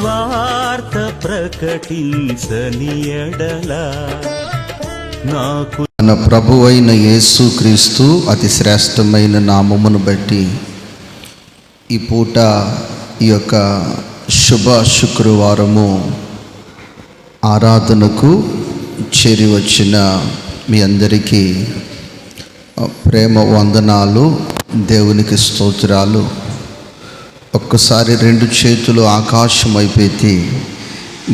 సువార్త ప్రకటించని ఎడల నాకు మన ప్రభువైన యేసుక్రీస్తు అతి శ్రేష్టమైన నామమును బట్టి ఈ పూట ఈ యొక్క శుభ శుక్రవారము ఆరాధనకు చేరి వచ్చిన మీ అందరికీ ప్రేమ వందనాలు, దేవునికి స్తోత్రాలు. ఒక్కసారి రెండు చేతులు ఆకాశం అయిపోయి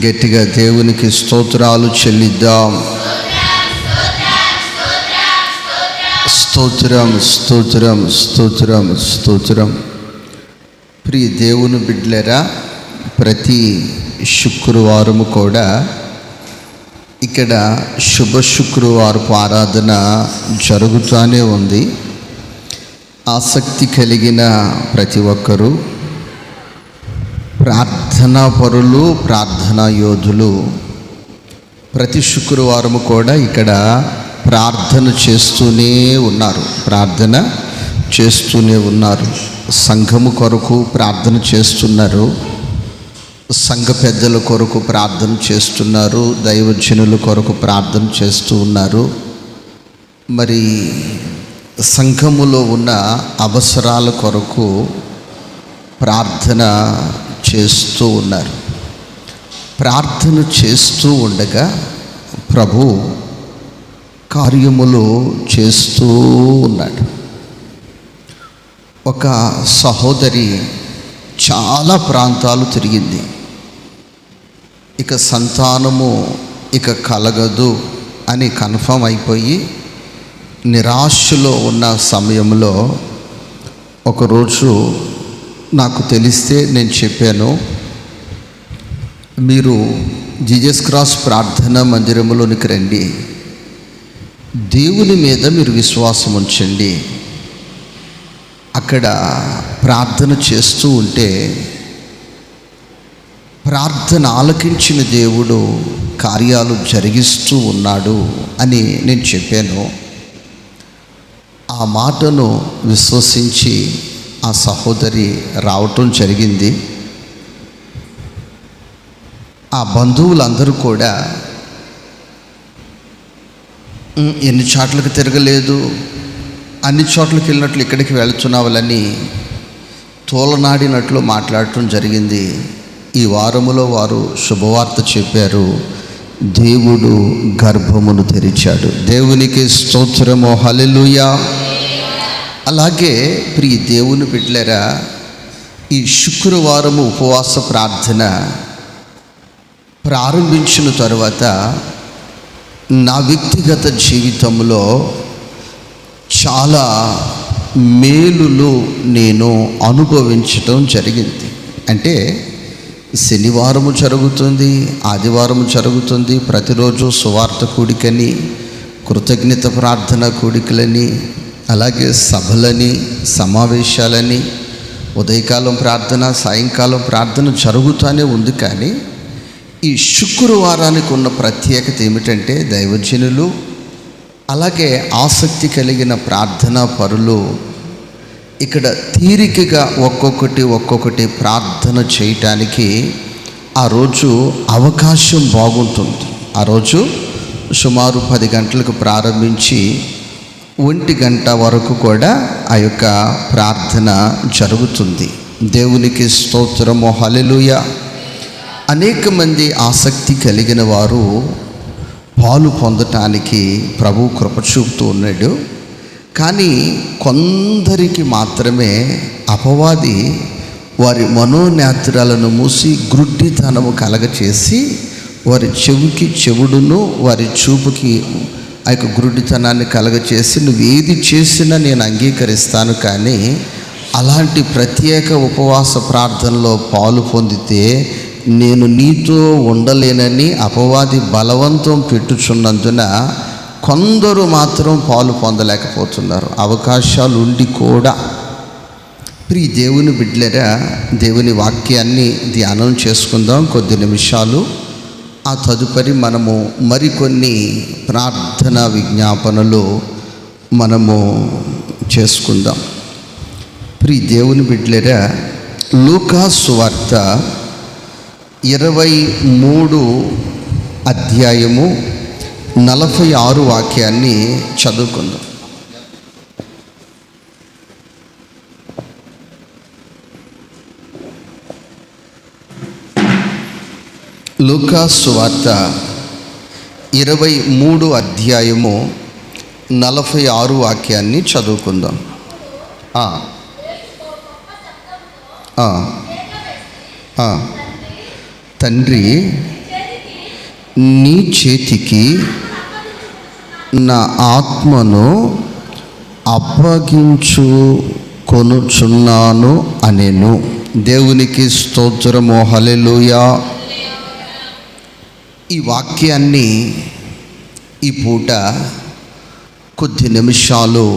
గట్టిగా దేవునికి స్తోత్రాలు చెల్లిద్దాం. స్తోత్రం స్తోత్రం స్తోత్రం స్తోత్రం. ప్రియ దేవుని బిడ్డలారా, ప్రతి శుక్రవారము కూడా ఇక్కడ శుభ శుక్రవారపు ఆరాధన జరుగుతూనే ఉంది. ఆసక్తి కలిగిన ప్రతి ఒక్కరూ, ప్రార్థనా పరులు, ప్రార్థనా యోధులు ప్రతి శుక్రవారము కూడా ఇక్కడ ప్రార్థన చేస్తూనే ఉన్నారు. సంఘము కొరకు ప్రార్థన చేస్తున్నారు, సంఘ పెద్దల కొరకు ప్రార్థన చేస్తున్నారు, దైవజనుల కొరకు ప్రార్థన చేస్తూ ఉన్నారు. మరి సంఘములో ఉన్న అవసరాల కొరకు ప్రార్థన చేస్తూ ఉన్నారు. ప్రార్థన చేస్తూ ఉండగా ప్రభు కార్యములు చేస్తూ ఉన్నాడు. ఒక సహోదరి చాలా ప్రాంతాలు తిరిగింది. ఇక సంతానము ఇక కలగదు అని కన్ఫర్మ్ అయిపోయి నిరాశలో ఉన్న సమయంలో ఒకరోజు నాకు తెలిస్తే నేను చెప్పాను, మీరు జీసస్ క్రాస్ ప్రార్థనా మందిరంలోనికి రండి, దేవుని మీద మీరు విశ్వాసం ఉంచండి, అక్కడ ప్రార్థన చేస్తూ ఉంటే ప్రార్థన ఆలకించిన దేవుడు కార్యాలు జరిగిస్తూ ఉన్నాడు అని నేను చెప్పాను. ఆ మాటను విశ్వసించి ఆ సహోదరి రావటం జరిగింది. ఆ బంధువులందరూ కూడా ఎన్ని చోట్లకు తిరగలేదు, అన్ని చోట్లకి వెళ్ళినట్లు ఇక్కడికి వెళుతున్నావులని తోలనాడినట్లు మాట్లాడటం జరిగింది. ఈ వారములో వారు శుభవార్త చెప్పారు, దేవుడు గర్భమును తెరిచాడు. దేవునికి స్తోత్రము, హల్లెలూయా. అలాగే ప్రియ దేవుని బిడ్డలారా, ఈ శుక్రవారము ఉపవాస ప్రార్థన ప్రారంభించిన తరువాత నా వ్యక్తిగత జీవితంలో చాలా మేలులు నేను అనుభవించటం జరిగింది. అంటే శనివారము జరుగుతుంది, ఆదివారము జరుగుతుంది, ప్రతిరోజు సువార్త కూడికని, కృతజ్ఞత ప్రార్థన కూడికలని, అలాగే సభలని, సమావేశాలని, ఉదయకాలం ప్రార్థన, సాయంకాలం ప్రార్థన జరుగుతూనే ఉంది. కానీ ఈ శుక్రవారానికి ఉన్న ప్రత్యేకత ఏమిటంటే దైవజనులు, అలాగే ఆసక్తి కలిగిన ప్రార్థనా పరులు ఇక్కడ తీరికగా ఒక్కొక్కటి ప్రార్థన చేయటానికి ఆ రోజు అవకాశం బాగుంటుంది. ఆ రోజు సుమారు 10 గంటలకు ప్రారంభించి 1 గంట వరకు కూడా ఆ యొక్క ప్రార్థన జరుగుతుంది. దేవునికి స్తోత్రము, హల్లెలూయా. అనేక మంది ఆసక్తి కలిగిన వారు పాలు పొందటానికి ప్రభు కృప చూపుతూ ఉన్నాడు. కానీ కొందరికి మాత్రమే అపవాది వారి మనోనేత్రాలను మూసి గ్రుడ్డితనము కలగచేసి వారి చెవికి చెవుడును, వారి చూపుకి ఆ యొక్క గ్రుడ్డితనాన్ని కలగచేసి నువ్వు ఏది చేసినా నేను అంగీకరిస్తాను, కానీ అలాంటి ప్రత్యేక ఉపవాస ప్రార్థనలో పాలు పొందితే నేను నీతో ఉండలేనని అపవాది బలవంతం పెట్టుచున్నందున కొందరు మాత్రం పాలు పొందలేకపోతున్నారు. అవకాశాలు ఉండి కూడా. ప్రియ దేవుని బిడ్డలారా, దేవుని వాక్యాన్ని ధ్యానం చేసుకుందాం కొద్ది నిమిషాలు. ఆ తదుపరి మనము మరికొన్ని ప్రార్థనా విజ్ఞాపనలు మనము చేసుకుందాం. ప్రియ దేవుని బిడ్డలారా, లూకా సువార్త 23 అధ్యాయము 46 వాక్యాన్ని చదువుకుందాం. లూకా సువార్త 23 అధ్యాయము 46 వాక్యాన్ని చదువుకుందాం. తండ్రి, నీ చేతికి నా ఆత్మను అప్పగించుకొనుచున్నాను అనెను. దేవునికి స్తోత్రము. హల్లెలూయా. ఈ వాక్యాన్ని ఈ పూట కొద్ది నిమిషాలు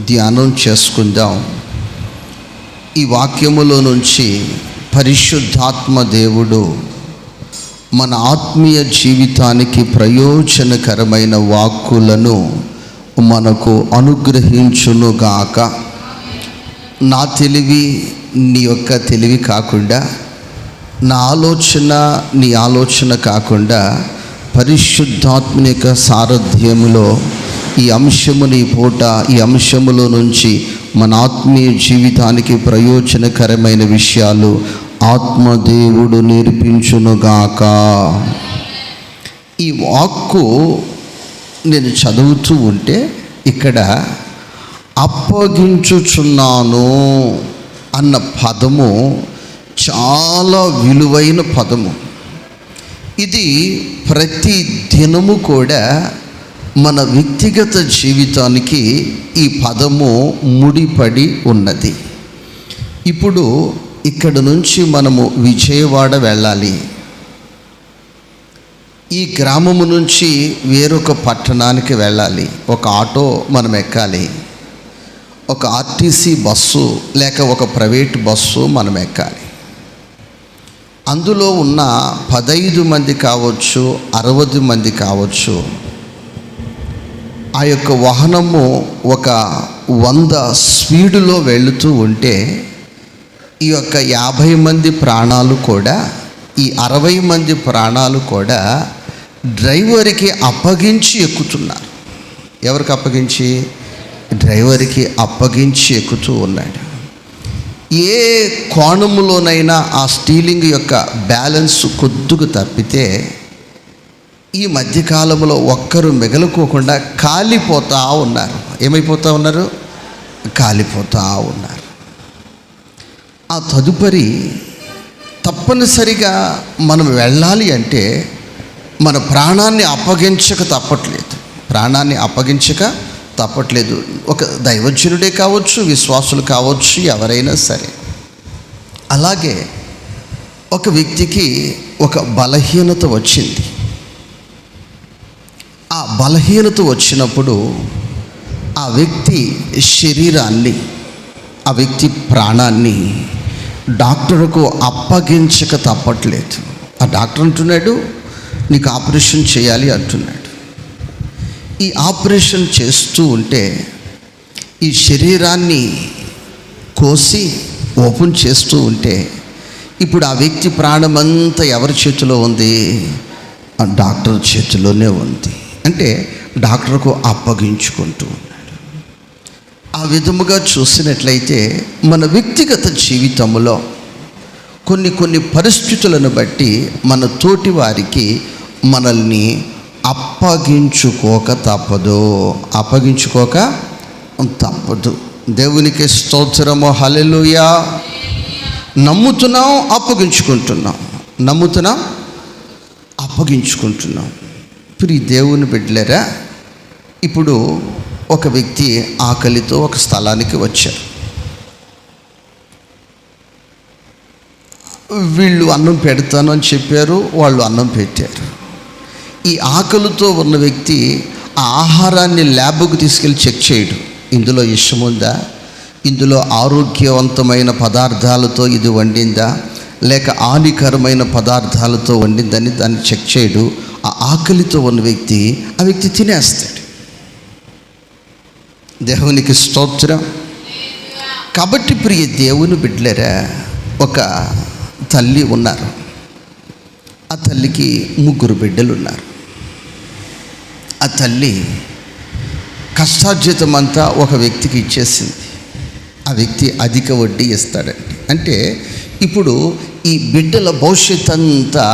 ధ్యానం చేసుకుందాం. ఈ వాక్యములో నుంచి పరిశుద్ధాత్మ దేవుడు మన ఆత్మీయ జీవితానికి ప్రయోజనకరమైన వాక్కులను మనకు అనుగ్రహించునుగాక. నా తెలివి నీ యొక్క తెలివి కాకుండా, నా ఆలోచన నీ ఆలోచన కాకుండా, పరిశుద్ధాత్మని యొక్క సారథ్యములో ఈ అంశముని పూట ఈ అంశములో నుంచి మన ఆత్మీయ జీవితానికి ప్రయోజనకరమైన విషయాలు ఆత్మదేవుడు నేర్పించునుగాక. ఈ వాక్కు నేను చదువుతూ ఉంటే ఇక్కడ అప్పగించుచున్నాను అన్న పదము చాలా విలువైన పదము. ఇది ప్రతి దినము కూడా మన వ్యక్తిగత జీవితానికి ఈ పదము ముడిపడి ఉన్నది. ఇప్పుడు ఇక్కడ నుంచి మనము విజయవాడ వెళ్ళాలి. ఈ గ్రామము నుంచి వేరొక పట్టణానికి వెళ్ళాలి. ఒక ఆటో మనం ఎక్కాలి, ఒక ఆర్టీసీ బస్సు లేక ఒక ప్రైవేట్ బస్సు మనం ఎక్కాలి. అందులో ఉన్న 15 మంది కావచ్చు, 60 మంది కావచ్చు. ఆ యొక్క వాహనము ఒక 100 స్పీడులో వెళుతూ ఉంటే ఈ యొక్క 50 మంది ప్రాణాలు కూడా, ఈ 60 మంది ప్రాణాలు కూడా డ్రైవర్కి అప్పగించి ఎక్కుతున్నారు. ఎవరికి అప్పగించి? డ్రైవర్కి అప్పగించి ఎక్కుతూ ఉన్నాడు. ఏ కోణములోనైనా ఆ స్టీరింగ్ యొక్క బ్యాలెన్స్ కొద్దిగా తప్పితే ఈ మధ్యకాలంలో ఒక్కరు మిగలుకోకుండా కాలిపోతూ ఉన్నారు. ఏమైపోతూ ఉన్నారు? కాలిపోతూ ఉన్నారు. ఆ తదుపరి తప్పనిసరిగా మనం వెళ్ళాలి అంటే మన ప్రాణాన్ని అప్పగించక తప్పట్లేదు. ఒక దైవజనుడే కావచ్చు, విశ్వాసులు కావచ్చు, ఎవరైనా సరే. అలాగే ఒక వ్యక్తికి ఒక బలహీనత వచ్చింది. ఆ బలహీనత వచ్చినప్పుడు ఆ వ్యక్తి శరీరాన్ని, ఆ వ్యక్తి ప్రాణాన్ని డాక్టర్కు అప్పగించక తప్పట్లేదు. ఆ డాక్టర్ అంటున్నాడు, నీకు ఆపరేషన్ చేయాలి అంటున్నాడు. ఈ ఆపరేషన్ చేస్తూ ఉంటే ఈ శరీరాన్ని కోసి ఓపెన్ చేస్తూ ఉంటే ఇప్పుడు ఆ వ్యక్తి ప్రాణమంతా ఎవరి చేతిలో ఉంది? ఆ డాక్టర్ చేతిలోనే ఉంది. అంటే డాక్టర్కు అప్పగించుకుంటూ ఉన్నాడు. ఆ విధముగా చూసినట్లయితే మన వ్యక్తిగత జీవితంలో కొన్ని పరిస్థితులను బట్టి మన తోటి వారికి మనల్ని అప్పగించుకోక తప్పదు. దేవునికి స్తోత్రము. హల్లెలూయా. నమ్ముతున్నాం, అప్పగించుకుంటున్నాం. ప్రియ దేవుని బిడ్డలారా, ఇప్పుడు ఒక వ్యక్తి ఆకలితో ఒక స్థలానికి వచ్చారు. వీళ్ళు అన్నం పెడతాను అని చెప్పారు, వాళ్ళు అన్నం పెట్టారు. ఈ ఆకలితో ఉన్న వ్యక్తి ఆ ఆహారాన్ని ల్యాబ్కు తీసుకెళ్ళి చెక్ చేయడు. ఇందులో విషముందా, ఇందులో ఆరోగ్యవంతమైన పదార్థాలతో ఇది వండిందా, లేక హానికరమైన పదార్థాలతో వండిందని దాన్ని చెక్ చేయడు. ఆ ఆకలితో ఉన్న వ్యక్తి ఆ వ్యక్తి తినేస్తాడు. దేవునికి స్తోత్రం. కాబట్టి ప్రియ దేవుని బిడ్డలారా, ఒక తల్లి ఉన్నారు. ఆ తల్లికి 3 బిడ్డలు ఉన్నారు. ఆ తల్లి కష్టార్జితం అంతా ఒక వ్యక్తికి ఇచ్చేసింది. ఆ వ్యక్తి అధిక వడ్డీ ఇస్తాడండి. అంటే ఇప్పుడు ఈ బిడ్డల భవిష్యత్ అంతా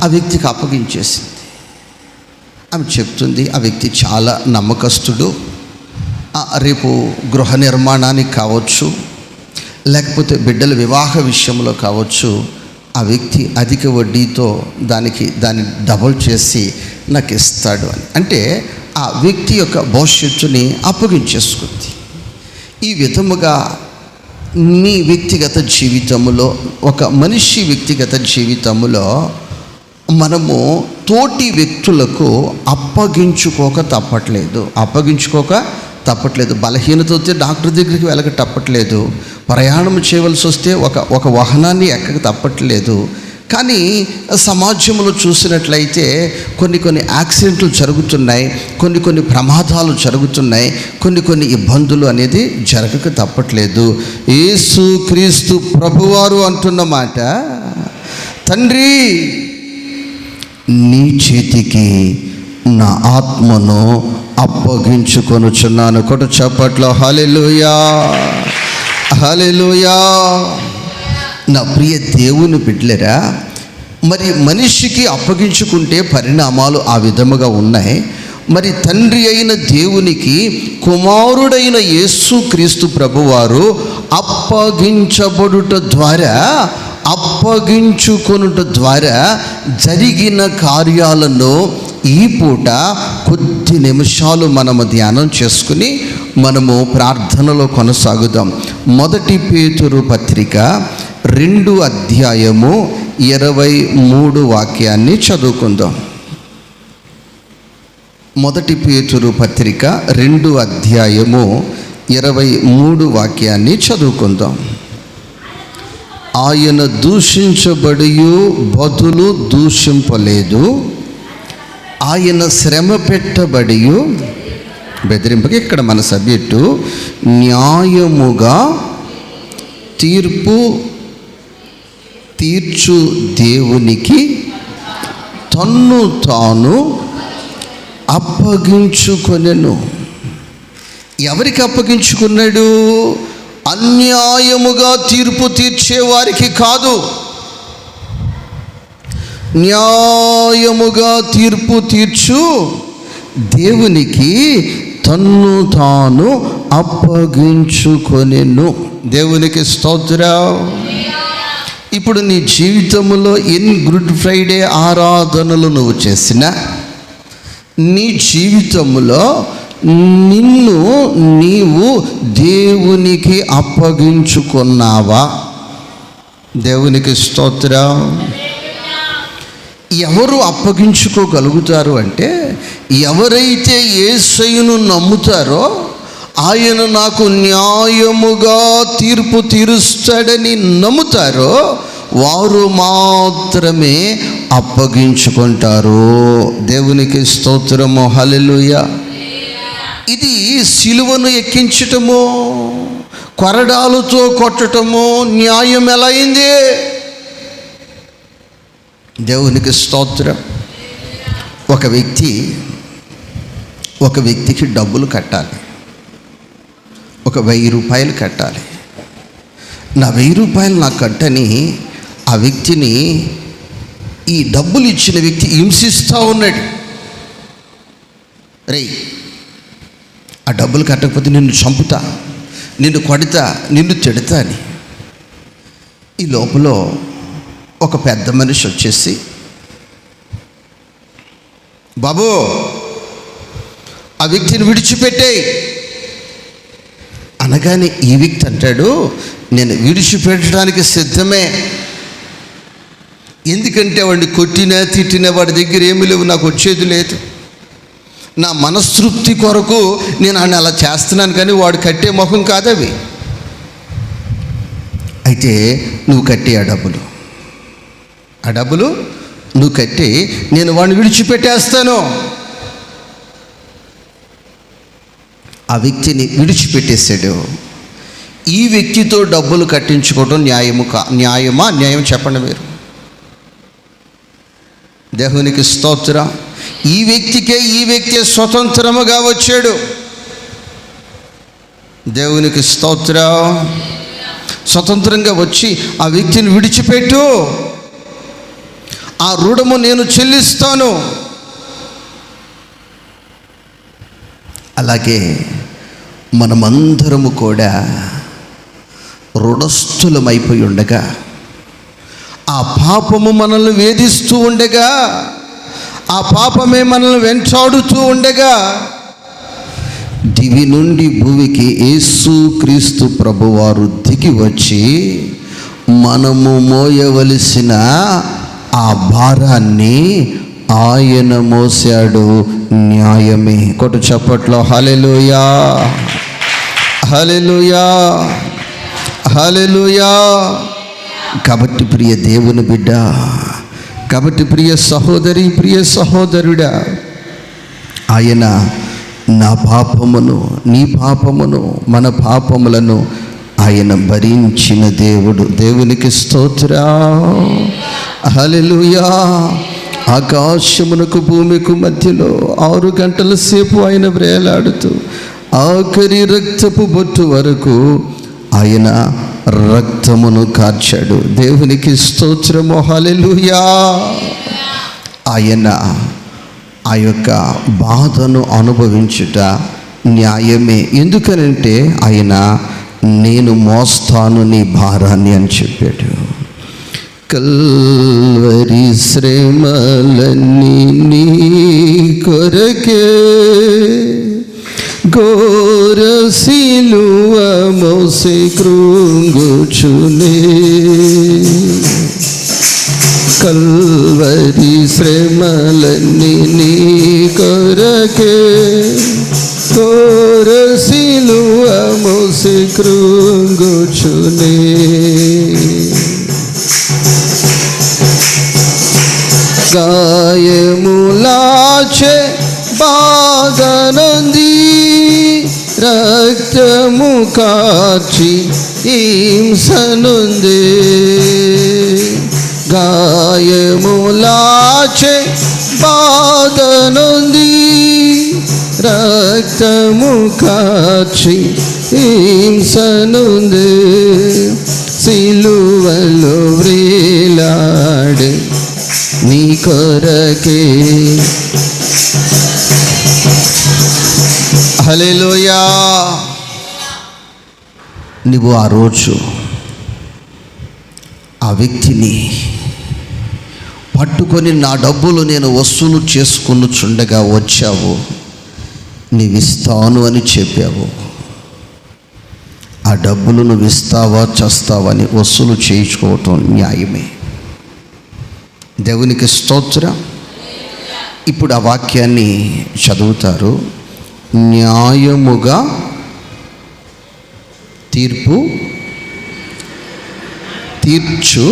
ఆ వ్యక్తికి అప్పగించేసింది. ఆమె చెప్తుంది, ఆ వ్యక్తి చాలా నమ్మకస్తుడు. రేపు గృహ నిర్మాణానికి కావచ్చు, లేకపోతే బిడ్డల వివాహ విషయంలో కావచ్చు, ఆ వ్యక్తి అధిక వడ్డీతో దాన్ని డబుల్ చేసి నాకు ఇస్తాడు అని. అంటే ఆ వ్యక్తి యొక్క భవిష్యత్తుని అప్పగించేసుకుంది. ఈ విధముగా నీ వ్యక్తిగత జీవితంలో, ఒక మనిషి వ్యక్తిగత జీవితంలో మనము తోటి వ్యక్తులకు అప్పగించుకోక తప్పట్లేదు. బలహీనత వస్తే డాక్టర్ దగ్గరికి వెళ్ళక తప్పట్లేదు. ప్రయాణం చేయవలసి వస్తే ఒక వాహనాన్ని ఎక్కక తప్పట్లేదు. కానీ సమాజంలో చూసినట్లయితే కొన్ని యాక్సిడెంట్లు జరుగుతున్నాయి, కొన్ని ప్రమాదాలు జరుగుతున్నాయి, కొన్ని ఇబ్బందులు అనేది జరగక తప్పట్లేదు. యేసు క్రీస్తు ప్రభువారు అంటున్న మాట, తండ్రి నీ చేతికి నా ఆత్మను అప్పగించుకొనుచున్నాను. కొట్టు చప్పట్లో హల్లెలూయా, హల్లెలూయా. నా ప్రియ దేవుని బిడ్డలారా, మరి మనిషికి అప్పగించుకుంటే పరిణామాలు ఆ విధముగా ఉన్నాయి. మరి తండ్రి అయిన దేవునికి కుమారుడైన యేసు క్రీస్తు ప్రభువారు అప్పగించుకొనుట ద్వారా జరిగిన కార్యాలను ఈ పూట కొద్ది నిమిషాలు మనము ధ్యానం చేసుకుని మనము ప్రార్థనలో కొనసాగుదాం. 1 పేతురు పత్రిక 2 అధ్యాయము 23 వాక్యాన్ని చదువుకుందాం. 1 పేతురు పత్రిక 2 అధ్యాయము 23 వాక్యాన్ని చదువుకుందాం. ఆయన దూషించబడియు బదులు దూషింపలేదు, ఆయన శ్రమ పెట్టబడియు బెదిరింపక, ఇక్కడ మన సబ్జెక్టు న్యాయముగా తీర్చు దేవునికి తన్ను తాను అప్పగించుకొనెను. ఎవరికి అప్పగించుకున్నాడు? అన్యాయముగా తీర్పు తీర్చేవారికి కాదు, న్యాయముగా తీర్పు తీర్చు దేవునికి తన్ను తాను అప్పగించుకొనెను. దేవునికి స్తోత్రం. ఇప్పుడు నీ జీవితంలో ఎన్ని గుడ్ ఫ్రైడే ఆరాధనలు నువ్వు చేసినా, నీ జీవితంలో నిన్ను నీవు దేవునికి అప్పగించుకున్నావా? దేవునికి స్తోత్రం. ఎవరు అప్పగించుకోగలుగుతారు అంటే, ఎవరైతే యేసయ్యను నమ్ముతారో, ఆయన నాకు న్యాయముగా తీర్పు తీరుస్తాడని నమ్ముతారో వారు మాత్రమే అప్పగించుకుంటారు. దేవునికి స్తోత్రము, హల్లెలూయా. ఇది సిలువను ఎక్కించటము, కొరడాలతో కొట్టటము న్యాయం ఎలా అయింది? దేవునికి స్తోత్రం. ఒక వ్యక్తికి డబ్బులు కట్టాలి, ఒక 1000 రూపాయలు కట్టాలి. నా 1000 రూపాయలు నాకు కట్టని ఆ వ్యక్తిని ఈ డబ్బులు ఇచ్చిన వ్యక్తి హింసిస్తూ ఉన్నాడు. రేయ్, ఆ డబ్బులు కట్టకపోతే నిన్ను చంపుతా, నిన్ను కొడతా, నిన్ను తిడతా అని. ఈ లోపల ఒక పెద్ద మనిషి వచ్చేసి, బాబు ఆ వ్యక్తిని విడిచిపెట్టేయి అనగానే ఈ వ్యక్తి అంటాడు, నేను విడిచిపెట్టడానికి సిద్ధమే. ఎందుకంటే వాడిని కొట్టినా తిట్టినా వాడి దగ్గర ఏమీ లేవు, నాకు వచ్చేది లేదు. నా మనస్తృప్తి కొరకు నేను ఆయన అలా చేస్తున్నాను, కానీ వాడు కట్టే ముఖం కాదవి. అయితే నువ్వు కట్టే ఆ డబ్బులు నువ్వు కట్టి నేను వాడిని విడిచిపెట్టేస్తాను. ఆ వ్యక్తిని విడిచిపెట్టేశాడు. ఈ వ్యక్తితో డబ్బులు కట్టించుకోవడం న్యాయమా? న్యాయం చెప్పండి మీరు. దేవునికి స్తోత్రం. ఈ వ్యక్తి స్వతంత్రముగా వచ్చాడు. దేవునికి స్తోత్రం. స్వతంత్రంగా వచ్చి ఆ వ్యక్తిని విడిచిపెట్టు, ఆ రుణము నేను చెల్లిస్తాను. అలాగే మనమందరము కూడా రుణస్థులమైపోయి ఉండగా, ఆ పాపము మనల్ని వేధిస్తూ ఉండగా, ఆ పాపమే మనల్ని వెంటాడుతూ ఉండగా, దివి నుండి భూమికి యేసుక్రీస్తు ప్రభువారు దిగి వచ్చి మనము మోయవలసిన ఆ భారాన్ని ఆయన మోసాడు. న్యాయమే. కొట్టు చప్పట్లో హల్లెలూయా, హల్లెలూయా, హల్లెలూయా. కాబట్టి ప్రియ దేవుని బిడ్డ, కాబట్టి ప్రియ సహోదరి, ప్రియ సహోదరుడా, ఆయన నా పాపమును, నీ పాపమును, మన పాపములను ఆయన భరించిన దేవుడు. దేవునికి స్తోత్రం. హల్లెలూయా. ఆకాశమునకు భూమికి మధ్యలో 6 గంటల సేపు ఆయన వేలాడుతూ ఆఖరి రక్తపు బొట్టు వరకు ఆయన రక్తమును కార్చాడు. దేవునికి స్తోత్రము. హల్లెలూయా. ఆయన ఆ యొక్క బాధను అనుభవించుట న్యాయమే. ఎందుకనంటే ఆయన నేను మోస్తాను నీ భారాన్ని అని చెప్పాడు. కల్వరి శ్రమలన్నీ నీ కొరకే, ఘోర సిలువ మోసి కృంగుచునే. కల్వరి శ్రమలన్నీ నీ కొరకే, ఘోర సిలువ మోసి కృంగుచునే. గాయములాచే బాధనంది, రక్తము కార్చి హింసనుంది. గాయములాచే బాధనుంది, రక్తము కార్చి హింసనుంది. సిలువలో వ్రేలాడే నీ కొరకే. హల్లెలూయా. నువ్వు ఆ రోజు ఆ వ్యక్తిని పట్టుకొని నా డబ్బులు నేను వసూలు చేసుకొనుచుండగా వచ్చావు, నీవిస్తాను అని చెప్పావు. ఆ డబ్బులు నువ్వు ఇస్తావా చస్తావా అని వసూలు చేయించుకోవటం న్యాయమే. దేవునికి స్తోత్రం. ఇప్పుడు ఆ వాక్యాన్ని చదువుతారు. న్యాయముగా తీర్చు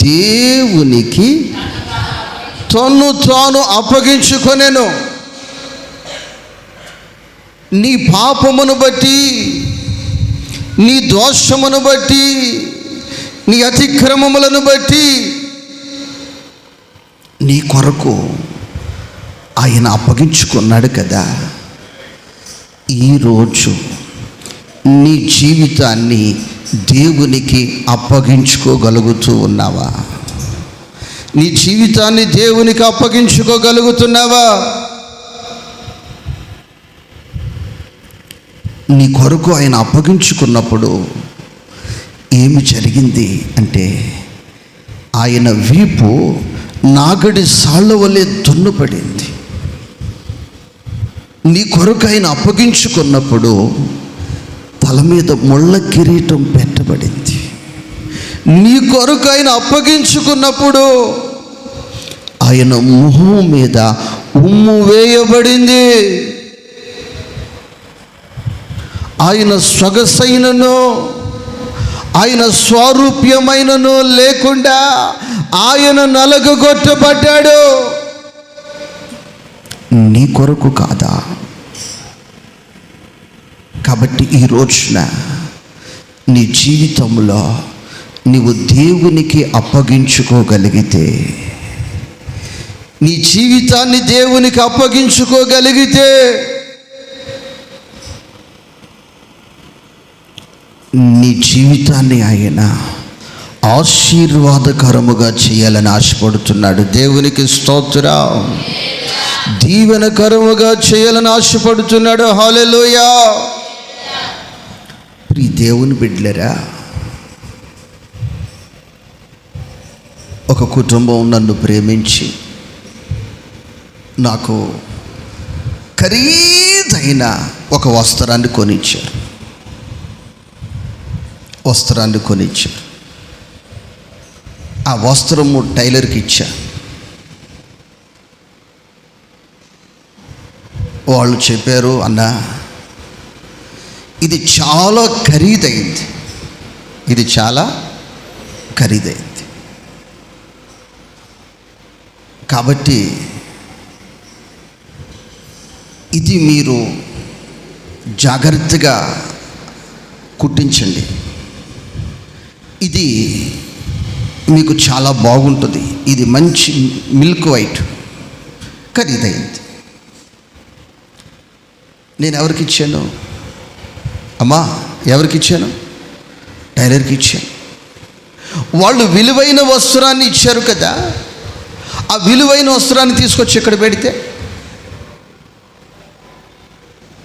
దేవునికి తన్ను తాను అప్పగించుకొనెను. నీ పాపమును బట్టి, నీ దోషమును బట్టి, నీ అతిక్రమములను బట్టి నీ కొరకు ఆయన అప్పగించుకున్నాడు కదా. ఈరోజు నీ జీవితాన్ని దేవునికి అప్పగించుకోగలుగుతూ ఉన్నావా? నీ జీవితాన్ని దేవునికి అప్పగించుకోగలుగుతున్నావా? నీ కొరకు ఆయన అప్పగించుకున్నప్పుడు ఏమి జరిగింది అంటే, ఆయన వీపు నాగడి సాళ్ళ వలె దున్నుపడింది. నీ కొరకు ఆయన అప్పగించుకున్నప్పుడు తల మీద ముళ్ళ కిరీటం పెట్టబడింది. నీ కొరకు ఆయన అప్పగించుకున్నప్పుడు ఆయన మొహం మీద ఉమ్ము వేయబడింది. ఆయన సొగసైనను ఆయన స్వరూప్యమైనను లేకుండా ఆయన నలగగొట్టబడ్డాడు. నీ కొరకు కాదా? కాబట్టి ఈ రోజున నీ జీవితంలో నీవు దేవునికి అప్పగించుకోగలిగితే, నీ జీవితాన్ని దేవునికి అప్పగించుకోగలిగితే నీ జీవితాన్ని ఆయన ఆశీర్వాదకరముగా చేయాలని ఆశపడుతున్నాడు. దేవునికి స్తోత్రం. దీవెనకరముగా చేయాలని ఆశపడుతున్నాడు. హల్లెలూయా. ప్రియ దేవుని బిడ్డలారా, ఒక కుటుంబం నన్ను ప్రేమించి నాకు ఖరీదైన ఒక వస్త్రాన్ని కొనిచ్చారు. ఆ వస్త్రము టైలర్కి ఇచ్చా. వాళ్ళు చెప్పారు, అన్నా ఇది చాలా ఖరీదైంది, కాబట్టి ఇది మీరు జాగ్రత్తగా కుట్టించండి, ఇది మీకు చాలా బాగుంటుంది, ఇది మంచి మిల్క్ వైట్, ఖరీదైంది. నేను ఎవరికి ఇచ్చాను? అమ్మా, ఎవరికి ఇచ్చాను? టైలర్కి ఇచ్చాను. వాళ్ళు విలువైన వస్త్రాన్ని ఇచ్చారు కదా, ఆ విలువైన వస్త్రాన్ని తీసుకొచ్చి ఇక్కడ పెడితే,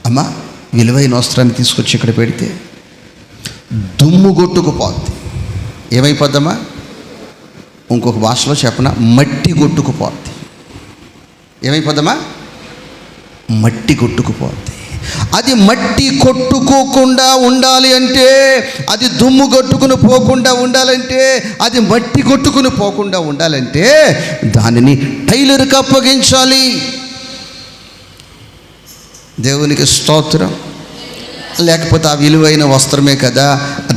అమ్మా, విలువైన వస్త్రాన్ని తీసుకొచ్చి ఇక్కడ పెడితే దుమ్ము కొట్టుకుపోద్ది. ఏమైపోద్దమ్మా? ఇంకొక భాషలో చెప్పన, మట్టి కొట్టుకుపోద్ది. ఏమైపోద్దమ్మా? మట్టి కొట్టుకుపోద్ది. అది మట్టి కొట్టుకోకుండా ఉండాలి అంటే, అది దుమ్ము కొట్టుకుని పోకుండా ఉండాలంటే, అది మట్టి కొట్టుకుని పోకుండా ఉండాలంటే దానిని టైలర్కి అప్పగించాలి. దేవునికి స్తోత్రం. లేకపోతే ఆ విలువైన వస్త్రమే కదా,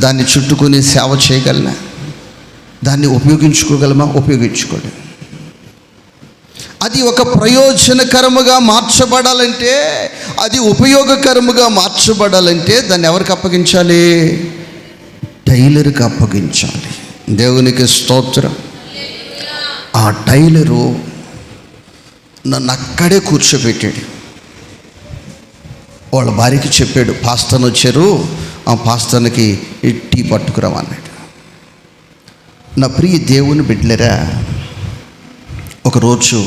దాన్ని చుట్టుకుని సేవ చేయగలనా? దాన్ని ఉపయోగించుకోగలమా? ఉపయోగించుకోలేం. అది ఒక ప్రయోజనకరముగా మార్చబడాలంటే, అది ఉపయోగకరముగా మార్చబడాలంటే దాన్ని ఎవరికి అప్పగించాలి? టైలర్కి అప్పగించాలి. దేవునికి స్తోత్రం. ఆ టైలరు నన్ను అక్కడే కూర్చోబెట్టాడు. వాళ్ళ భార్యకి చెప్పాడు, పాస్టర్ని వచ్చారు, ఆ పాస్టర్కి టీ పట్టుకురామన్నాడు. నా ప్రియ దేవుని బిడ్డలరా, ఒకరోజు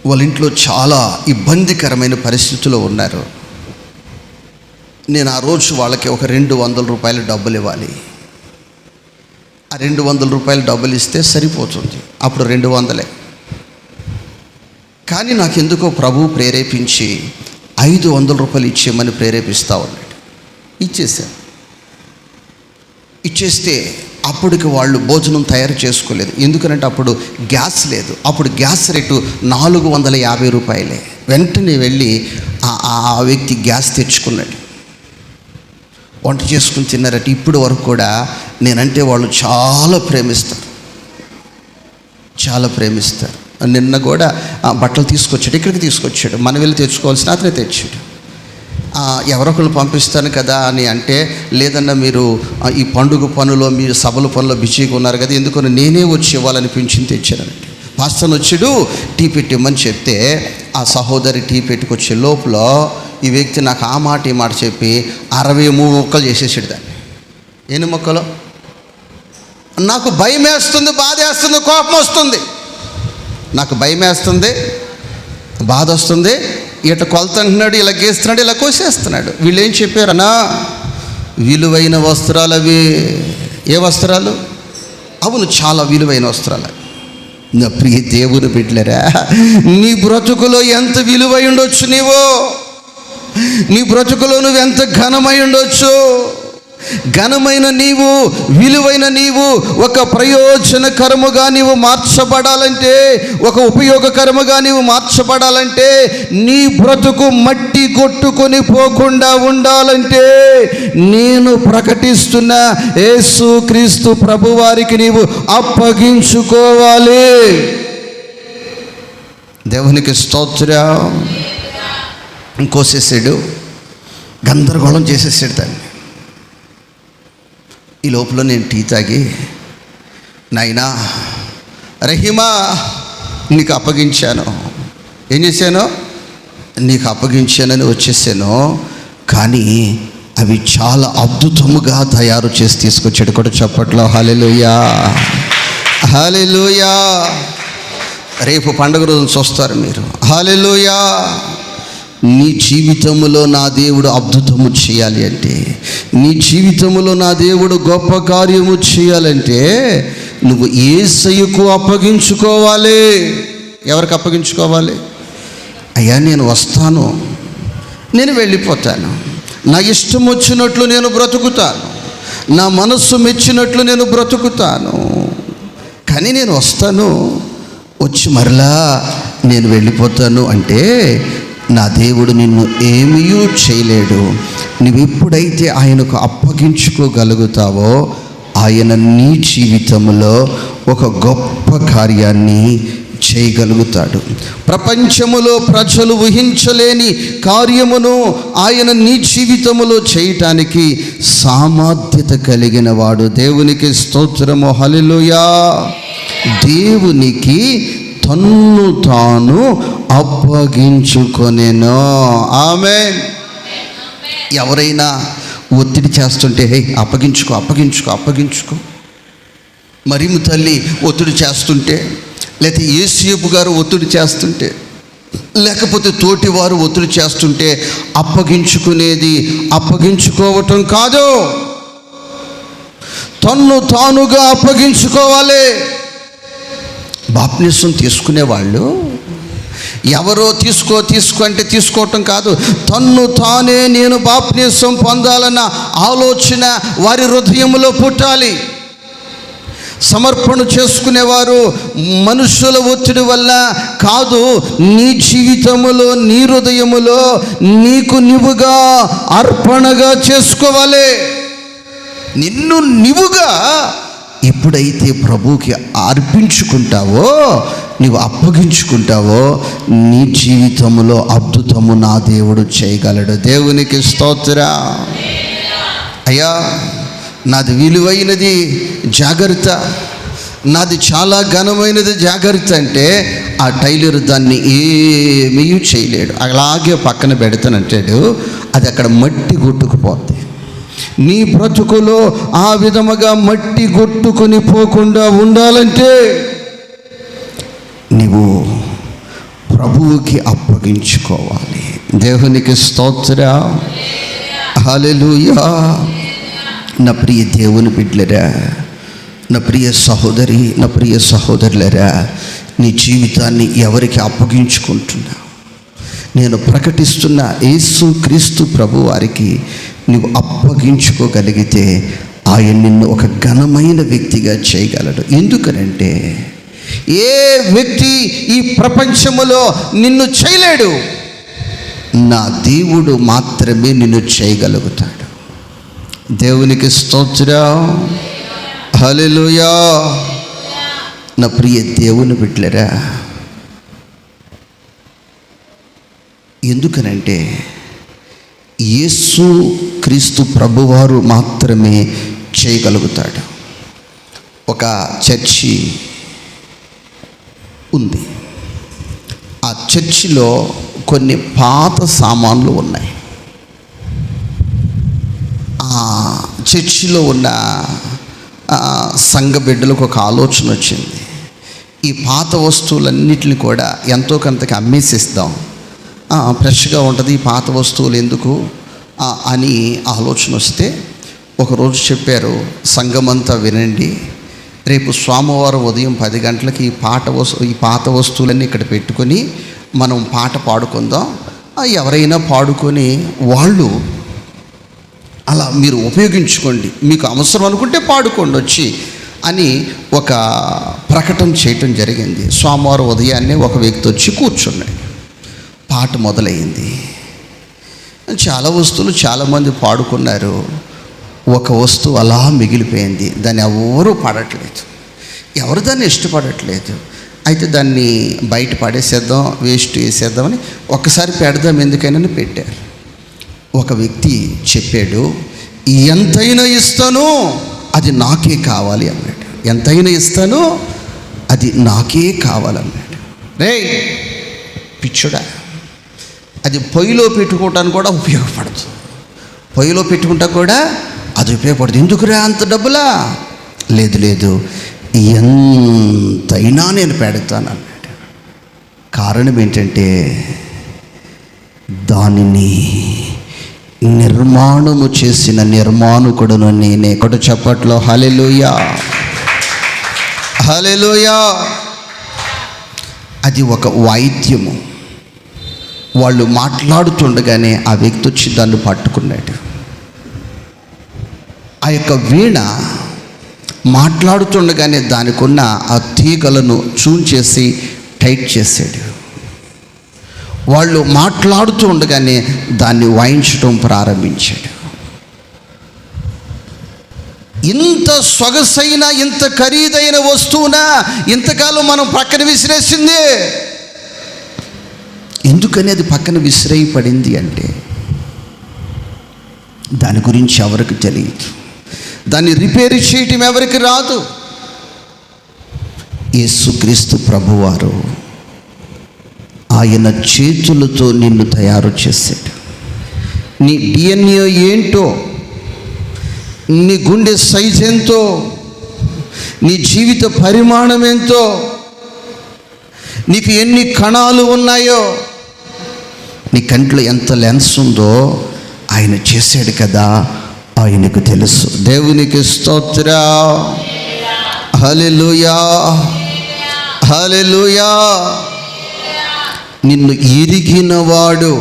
వాళ్ళ ఇంట్లో చాలా ఇబ్బందికరమైన పరిస్థితుల్లో ఉన్నారు. నేను ఆ రోజు వాళ్ళకి ఒక 200 రూపాయలు డబ్బులు ఇవ్వాలి. ఆ 200 రూపాయలు డబ్బులు ఇస్తే సరిపోతుంది, అప్పుడు 200. కానీ నాకెందుకో ప్రభువు ప్రేరేపించి 500 రూపాయలు ఇచ్చేయమని ప్రేరేపిస్తూ ఉన్నాడు. ఇచ్చేస్తే అప్పటికి వాళ్ళు భోజనం తయారు చేసుకోలేదు. ఎందుకంటే అప్పుడు గ్యాస్ లేదు. అప్పుడు గ్యాస్ రేటు 450 రూపాయలే. వెంటనే వెళ్ళి ఆ వ్యక్తి గ్యాస్ తెచ్చుకున్నాడు, వంట చేసుకుని తిన్నారట. ఇప్పుడు వరకు కూడా నేనంటే వాళ్ళు చాలా ప్రేమిస్తారు. నిన్న కూడా బట్టలు తీసుకొచ్చాడు, ఇక్కడికి తీసుకొచ్చాడు. మనం వెళ్ళి తెచ్చుకోవాల్సిన అతనే తెచ్చాడు. ఎవరొకరు పంపిస్తాను కదా అని అంటే, లేదన్నా మీరు ఈ పండుగ పనులో, మీరు సభల పనులో బిజీగా ఉన్నారు కదా, ఎందుకని నేనే వచ్చి ఇవ్వాలనిపించింది తెచ్చానంటే. పాస్టర్ని వచ్చాడు, టీ పెట్టిమ్మని చెప్తే ఆ సహోదరి టీ పెట్టుకొచ్చే లోపల ఈ వ్యక్తి నాకు ఆ మాట ఈ మాట చెప్పి 63 ముక్కలు చేసేసాడు. దాన్ని ఎన్ని ముక్కలు? నాకు భయం వేస్తుంది, బాధ వేస్తుంది, కోపం వస్తుంది. నాకు భయం వేస్తుంది, బాధ వస్తుంది. ఇట కొలత అంటున్నాడు, ఇలా గీస్తున్నాడు, ఇలా కోసేస్తున్నాడు. వీళ్ళు ఏం చెప్పారన్నా? విలువైన వస్త్రాలు అవి. ఏ వస్త్రాలు? అవును, చాలా విలువైన వస్త్రాలు. నా ప్రియ దేవుని బిడ్డలారా, నీ బ్రతుకులో ఎంత విలువై ఉండొచ్చు, నీ బ్రతుకులో నువ్వు ఎంత ఘనమై ఉండొచ్చు. ఘనమైన నీవు, విలువైన నీవు ఒక ప్రయోజనకరముగా నీవు మార్చబడాలంటే, ఒక ఉపయోగకరముగా నీవు మార్చబడాలంటే, నీ బ్రతుకు మట్టి కొట్టుకొని పోకుండా ఉండాలంటే, నేను ప్రకటిస్తున్న యేసుక్రీస్తు ప్రభువారికి నీవు అప్పగించుకోవాలి. దేవునికి స్తోత్రం. కోసేసాడు, గందరగోళం చేసేసాడు దాన్ని. ఈ లోపల నేను టీ తాగి, నాయనా రహీమా నీకు అప్పగించాను, ఏం చేశాను, నీకు అప్పగించానని వచ్చేసాను. కానీ అవి చాలా అద్భుతముగా తయారు చేసి తీసుకొచ్చాడు కూడా. చప్పట్లో హల్లెలూయా, హల్లెలూయా. రేపు పండుగ రోజున చూస్తారు మీరు. హల్లెలూయా. నీ జీవితంలో నా దేవుడు అద్భుతము చేయాలి అంటే, నీ జీవితంలో నా దేవుడు గొప్ప కార్యము చేయాలంటే నువ్వు యేసయ్యకు అప్పగించుకోవాలి. ఎవరికి అప్పగించుకోవాలి? అయ్యా నేను వస్తాను, నేను వెళ్ళిపోతాను, నా ఇష్టం వచ్చినట్లు నేను బ్రతుకుతాను, నా మనస్సు మెచ్చినట్లు నేను బ్రతుకుతాను, కానీ నేను వస్తాను, వచ్చి మరలా నేను వెళ్ళిపోతాను అంటే నా దేవుడు నిన్ను ఏమీ చేయలేడు. నువ్వు ఎప్పుడైతే ఆయనకు అప్పగించుకోగలుగుతావో ఆయన నీ జీవితంలో ఒక గొప్ప కార్యాన్ని చేయగలుగుతాడు. ప్రపంచములో ప్రజలు ఊహించలేని కార్యమును ఆయన నీ జీవితములో చేయటానికి సామర్థ్యత కలిగిన వాడు. దేవునికి స్తోత్రము, హల్లెలూయా. దేవునికి తన్ను తాను అప్పగించుకొనెను. ఆమేన్. ఎవరైనా ఒత్తిడి చేస్తుంటే హే అప్పగించుకో అప్పగించుకో అప్పగించుకో, మరియమ్మ తల్లి ఒత్తిడి చేస్తుంటే, లేకపోతే యేసేపు గారు ఒత్తిడి చేస్తుంటే, లేకపోతే తోటివారు ఒత్తిడి చేస్తుంటే అప్పగించుకునేది అప్పగించుకోవటం కాదు, తన్ను తానుగా అప్పగించుకోవాలి. బాప్తిసం తీసుకునేవాళ్ళు ఎవరో తీసుకో అంటే తీసుకోవటం కాదు, తన్ను తానే నేను బాప్తిసం పొందాలన్న ఆలోచన వారి హృదయంలో పుట్టాలి. సమర్పణ చేసుకునేవారు మనుషుల ఒత్తిడి వల్ల కాదు, నీ జీవితములో నీ హృదయములో నీకు నీవుగా అర్పణగా చేసుకోవాలి. నిన్ను నీవుగా ఎప్పుడైతే ప్రభువుకి అర్పించుకుంటావో, నీవు అప్పగించుకుంటావో, నీ జీవితంలో అద్భుతము నా దేవుడు చేయగలడు. దేవునికి స్తోత్రం. అయ్యా నాది విలువైనది జాగ్రత్త, నాది చాలా ఘనమైనది జాగ్రత్త అంటే ఆ టైలర్ దాన్ని ఏమీ చేయలేడు, అలాగే పక్కన పెడతానంటాడు, అది అక్కడ మట్టి కొట్టుకుపోద్ది. నీ బ్రతుకులో ఆ విధముగా మట్టి కొట్టుకొని పోకుండా ఉండాలంటే నీవు ప్రభువుకి అప్పగించుకోవాలి. దేవునికి స్తోత్రం, హల్లెలూయా. నా ప్రియ దేవుని బిడ్డలరా, నా ప్రియ సహోదరి, నా ప్రియ సహోదరులరా, నీ జీవితాన్ని ఎవరికి అప్పగించుకుంటున్నావు? నేను ప్రకటిస్తున్న యేసు క్రీస్తు ప్రభు వారికి నువ్వు అప్పగించుకోగలిగితే ఆయన నిన్ను ఒక ఘనమైన వ్యక్తిగా చేయగలడు. ఎందుకనంటే ఏ వ్యక్తి ఈ ప్రపంచములో నిన్ను చేయలేడు, నా దేవుడు మాత్రమే నిన్ను చేయగలుగుతాడు. దేవునికి స్తోత్రం, హల్లెలూయా. నా ప్రియ దేవుని బిడ్డలరా, ఎందుకనంటే యేసు క్రీస్తు ప్రభువారు మాత్రమే చేయగలుగుతాడు. ఒక చర్చి ఉంది, ఆ చర్చిలో కొన్ని పాత సామాన్లు ఉన్నాయి. ఆ చర్చిలో ఉన్న సంఘ బిడ్డలకు ఒక ఆలోచన వచ్చింది, ఈ పాత వస్తువులన్నిటిని కూడా ఎంతో కొంతకి అమ్మేసిస్తాం, ఫ్రెష్గా ఉంటుంది, ఈ పాత వస్తువులు ఎందుకు అని ఆలోచన వస్తే ఒకరోజు చెప్పారు, సంఘమంతా వినండి, రేపు సోమవారం ఉదయం 10 గంటలకి ఈ పాత వస్తువులన్నీ ఇక్కడ పెట్టుకొని మనం పాట పాడుకుందాం, ఎవరైనా పాడుకొని వాళ్ళు అలా మీరు ఉపయోగించుకోండి, మీకు అవసరం అనుకుంటే పాడుకోండి వచ్చి అని ఒక ప్రకటన చేయటం జరిగింది. సోమవారం ఉదయాన్నే ఒక వ్యక్తి వచ్చి కూర్చున్నాడు, పాట మొదలైంది. చాలా వస్తువులు చాలామంది పాడుకున్నారు, ఒక వస్తువు అలా మిగిలిపోయింది, దాన్ని ఎవరూ పాడట్లేదు, ఎవరు దాన్ని ఇష్టపడట్లేదు. అయితే దాన్ని బయట పడేసేద్దాం, వేస్ట్ వేసేద్దామని ఒక్కసారి పెడదాం ఎందుకైనా పెట్టారు. ఒక వ్యక్తి చెప్పాడు, ఎంతైనా ఇస్తాను అది నాకే కావాలి అన్నాడు. ఎంతైనా ఇస్తాను అది నాకే కావాలన్నాడు. రేయ్ పిచ్చుడా, అది పొయ్యిలో పెట్టుకోవటానికి కూడా ఉపయోగపడదు. పొయ్యిలో పెట్టుకుంటా కూడా అది ఉపయోగపడదు. ఎందుకురా అంత డబ్బులా? లేదు లేదు, ఎంతైనా నేను పెడతాను అన్నాడు. కారణం ఏంటంటే దానిని నిర్మాణము చేసిన నిర్మాణకుడును నేనే. కొడు చప్పట్లో హల్లెలూయా, హల్లెలూయా. అది ఒక వాయిద్యము. వాళ్ళు మాట్లాడుతుండగానే ఆ వ్యక్తి వచ్చి దాన్ని పట్టుకున్నాడు. ఆ యొక్క వీణ మాట్లాడుతుండగానే దానికి ఉన్న ఆ తీగలను చూన్ చేసి టైట్ చేసాడు. వాళ్ళు మాట్లాడుతూ ఉండగానే దాన్ని వాయించడం ప్రారంభించాడు. ఇంత సొగసైన ఇంత ఖరీదైన వస్తువునా ఇంతకాలం మనం పక్కన విసిరేసింది. ఎందుకని అది పక్కన విసిరేయబడింది అంటే దాని గురించి ఎవరికి తెలియదు. దాన్ని రిపేర్ చేయటం ఎవరికి రాదు. యేసుక్రీస్తు ప్రభువారు ఆయన చేతులతో నిన్ను తయారు చేశాడు. నీ డిఎన్ఏ ఏంటో, నీ గుండె సైజ్ ఎంతో, నీ జీవిత పరిమాణం ఎంతో, నీకు ఎన్ని కణాలు ఉన్నాయో, నీ కంట్లో ఎంత లెన్స్ ఉందో ఆయన చేశాడు కదా, ఆయనకు తెలుసు. దేవునికి స్తోత్రం, హల్లెలూయా, హల్లెలూయా. నిన్ను ఎరిగినవాడు,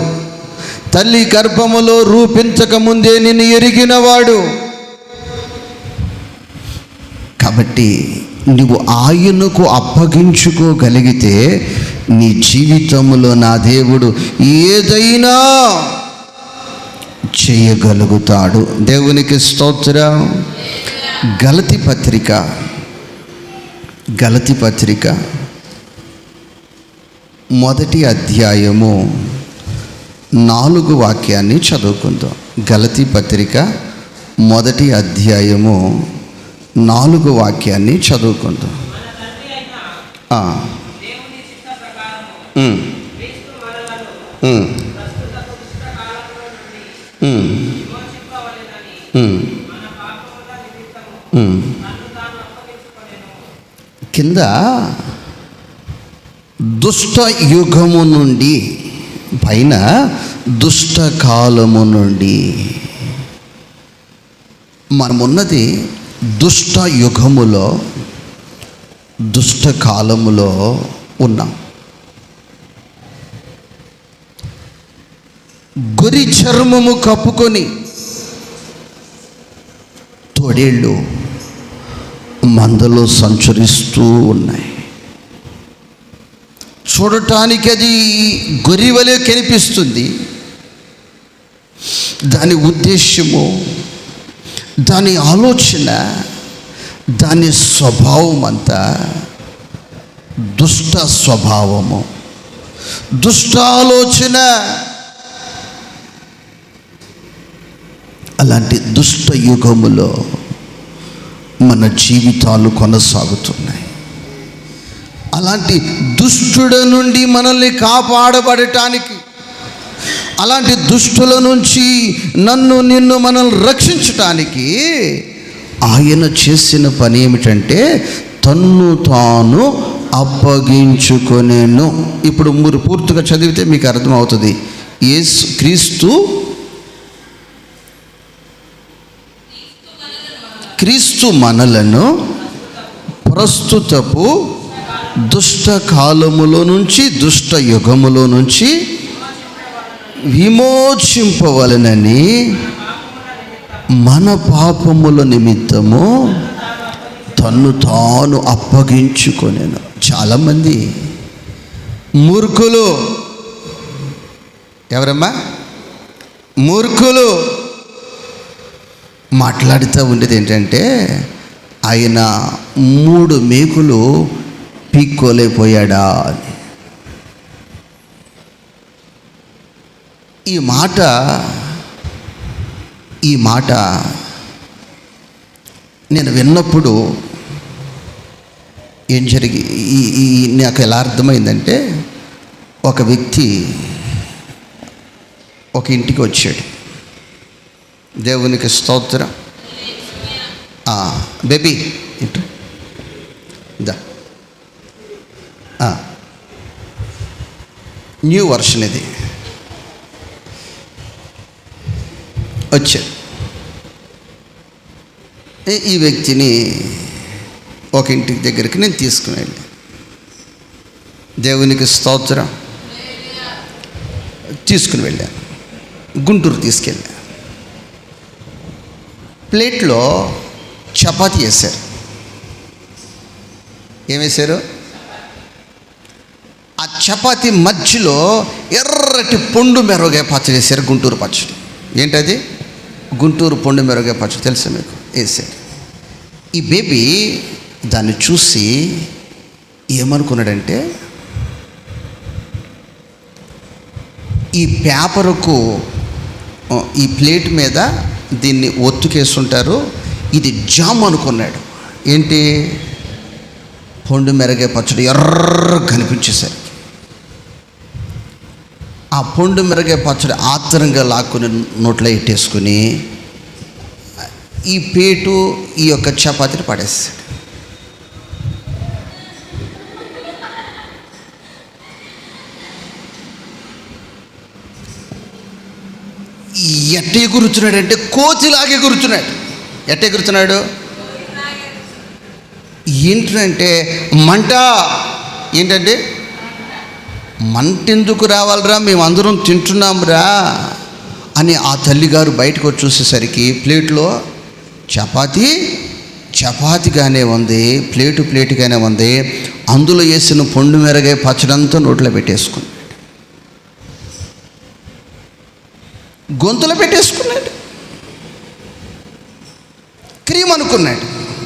తల్లి గర్భములో రూపించక ముందే నిన్ను ఎరిగినవాడు. కాబట్టి నువ్వు ఆయనకు అప్పగించుకోగలిగితే నీ జీవితంలో నా దేవుడు ఏదైనా చేయగలుగుతాడు. దేవునికి స్తోత్రం. గలతీ పత్రిక మొదటి అధ్యాయము 4 వాక్యాన్ని చదువుకుందాం. గలతీ పత్రిక మొదటి అధ్యాయము 4 వాక్యాన్ని చదువుకుందాం. కింద దుష్ట యుగము నుండి, పైన దుష్ట కాలము నుండి. మనమున్నది దుష్ట యుగములో, దుష్ట కాలములో ఉన్నాం. గొరి చర్మము కప్పుకొని తోడేళ్ళు మందలో సంచరిస్తూ ఉన్నాయి. చూడటానికి అది గొర్రె వలె కనిపిస్తుంది. దాని ఉద్దేశము, దాని ఆలోచన, దాని స్వభావం అంతా దుష్ట స్వభావము, దుష్ట ఆలోచన. అలాంటి దుష్ట యుగములో మన జీవితాలు కొనసాగుతున్నాయి. అలాంటి దుష్టుల నుండి మనల్ని కాపాడబడటానికి, అలాంటి దుష్టుల నుంచి నిన్ను మనల్ని రక్షించటానికి ఆయన చేసిన పని ఏమిటంటే తన్ను తాను అప్పగించుకొనెను. ఇప్పుడు మీరు పూర్తిగా చదివితే మీకు అర్థమవుతుంది. క్రీస్తు మనలను ప్రస్తుతపు దుష్ట కాలములో నుంచి, దుష్ట యుగములో నుంచి విమోచింపవలనని మన పాపముల నిమిత్తము తన్ను తాను అప్పగించుకొనెను. చాలామంది మూర్ఖులు, ఎవరమ్మా? మూర్ఖులు మాట్లాడుతూ ఉండేది ఏంటంటే ఆయన 3 మేకులు పీక్కోలేకపోయాడా అని. ఈ మాట నేను విన్నప్పుడు ఏం జరిగి నాకు ఎలా అర్థమైందంటే, ఒక వ్యక్తి ఒక ఇంటికి వచ్చాడు. దేవునికి స్తోత్రం. బేబీ ఇటు దా, న్యూ వర్షన్ ఇది. వచ్చాడు. ఈ వ్యక్తిని ఒక ఇంటికి దగ్గరికి నేను తీసుకుని వెళ్ళాను. దేవునికి స్తోత్రం. తీసుకుని వెళ్ళాను. గుంటూరు తీసుకెళ్ళాను. ప్లేట్లో చపాతీ వేశారు. ఏం వేశారు? ఆ చపాతీ మధ్యలో ఎర్రటి పొండు మెరుగే పచ్చడి వేశారు. గుంటూరు పచ్చడి. ఏంటది? గుంటూరు పొండు మెరుగే పచ్చడి తెలుసా మీకు? వేశారు. ఈ బేబీ దాన్ని చూసి ఏమనుకున్నాడంటే, ఈ పేపరుకు ఈ ప్లేట్ మీద దీన్ని ఒత్తుకేస్తుంటారు, ఇది జామ్ అనుకున్నాడు. ఏంటి? పొండు మెరగే పచ్చడి ఎర్ర కనిపించేశారు. ఆ పొండు మెరగే పచ్చడి ఆత్రంగా లాక్కుని నోట్లో ఎట్టేసుకుని ఈ పేటు ఈ యొక్క చపాతీని పడేస్తాడు. ఎట్ట ఎగురుతున్నాడంటే కోతిలాగే ఎగురుతున్నాడు. ఎట్ట ఎగురుతున్నాడు? ఏంటంటే మంట. ఏంటంటే మంటెందుకు రావాలరా, మేమందరం తింటున్నాంరా అని ఆ తల్లిగారు బయటకు వచ్చి చూసేసరికి ప్లేట్లో చపాతీగానే ఉంది, ప్లేటుగానే ఉంది. అందులో వేసిన పొండు మెరగే పచ్చడంతా నోట్లో పెట్టేసుకున్నాడు, గొంతులో పెట్టేసుకున్నాడు. క్రీమ్ అనుకున్నాడు.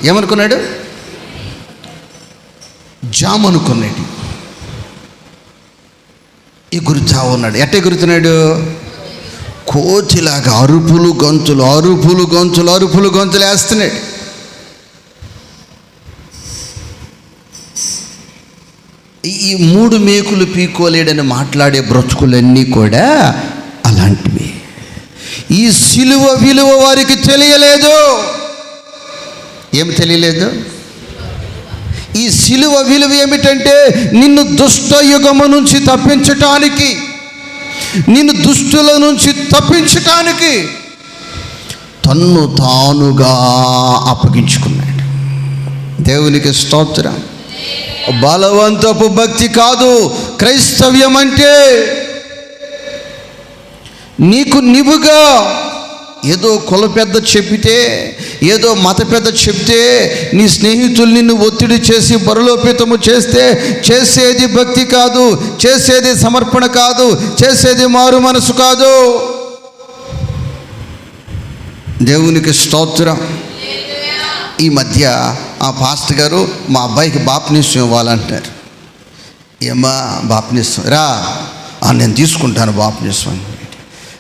ఏమనుకున్నాడు? జామ్ అనుకున్నాడు. ఎగురుతా ఉన్నాడు. ఎట్ట ఎగురుతున్నాడు? కోతిలాగా అరుపులు గొంతులు వేస్తున్నాడు. ఈ 3 మేకులు పీకోలేడని మాట్లాడే బ్రతుకులన్నీ కూడా అలాంటివి. ఈ సిలువ విలువ వారికి తెలియలేదు. ఏమి తెలియలేదు? ఈ సిలువ విలువ ఏమిటంటే, నిన్ను దుష్ట యుగము నుంచి తప్పించటానికి, నిన్ను దుష్టుల నుంచి తప్పించటానికి తన్ను తానుగా అప్పగించుకున్నాడు. దేవునికి స్తోత్రం. బలవంతపు భక్తి కాదు క్రైస్తవ్యం అంటే. నీకు నీవుగా ఏదో కుల పెద్ద చెప్పితే, ఏదో మత పెద్ద చెప్తే, నీ స్నేహితులు నిన్ను ఒత్తిడి చేసి బరులోపేతము చేస్తే చేసేది భక్తి కాదు, చేసేది సమర్పణ కాదు, చేసేది మారు మనసు కాదు. దేవునికి స్తోత్రం. ఈ మధ్య ఆ పాస్టర్ గారు మా అబ్బాయికి బాప్టిజం ఇవ్వాలంటారు. ఏమ్మా బాప్టిజం రా, నేను తీసుకుంటాను బాప్టిజం.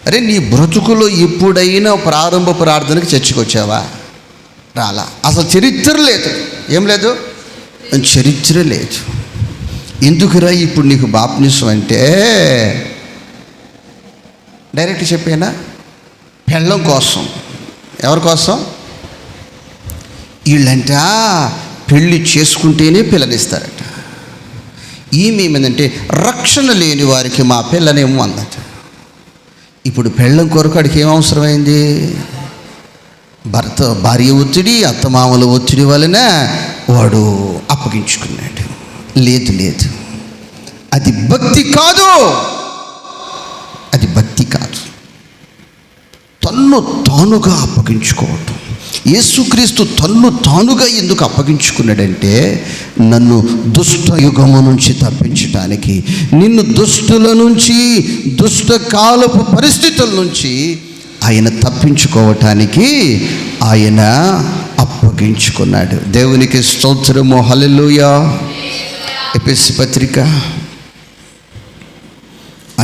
అరే, నీ బ్రతుకులో ఎప్పుడైనా ప్రారంభ ప్రార్థనకి చర్చికి వచ్చావా? రాలా. అసలు చరిత్ర లేదు. ఏం లేదు? చరిత్ర లేదు. ఎందుకురా ఇప్పుడు నీకు బాప్టిజం అంటే, డైరెక్ట్ చెప్పానా, పెళ్ళం కోసం. ఎవరి కోసం? వీళ్ళంట పెళ్ళి చేసుకుంటేనే పిల్లనిస్తారట. ఏమేమిందంటే, రక్షణ లేని వారికి మా పిల్లనేమో అందట. ఇప్పుడు పెళ్ళం కొరకు అడికి ఏం అవసరమైంది? భార్య ఒత్తిడి, అత్తమామల ఒత్తిడి వలన వాడు అప్పగించుకున్నాడు. లేదు, అది భక్తి కాదు. అది భక్తి కాదు. తన్ను తానుగా అప్పగించుకోవటం. యేసుక్రీస్తు తన్ను తానుగా ఎందుకు అప్పగించుకున్నాడంటే, నన్ను దుష్ట యుగము నుంచి తప్పించటానికి, నిన్ను దుష్టుల నుంచి, దుష్ట కాలపు పరిస్థితుల నుంచి ఆయన తప్పించుకోవటానికి ఆయన అప్పగించుకున్నాడు. దేవునికి స్తోత్రము. హల్లెలూయా. ఎఫెసీ పత్రిక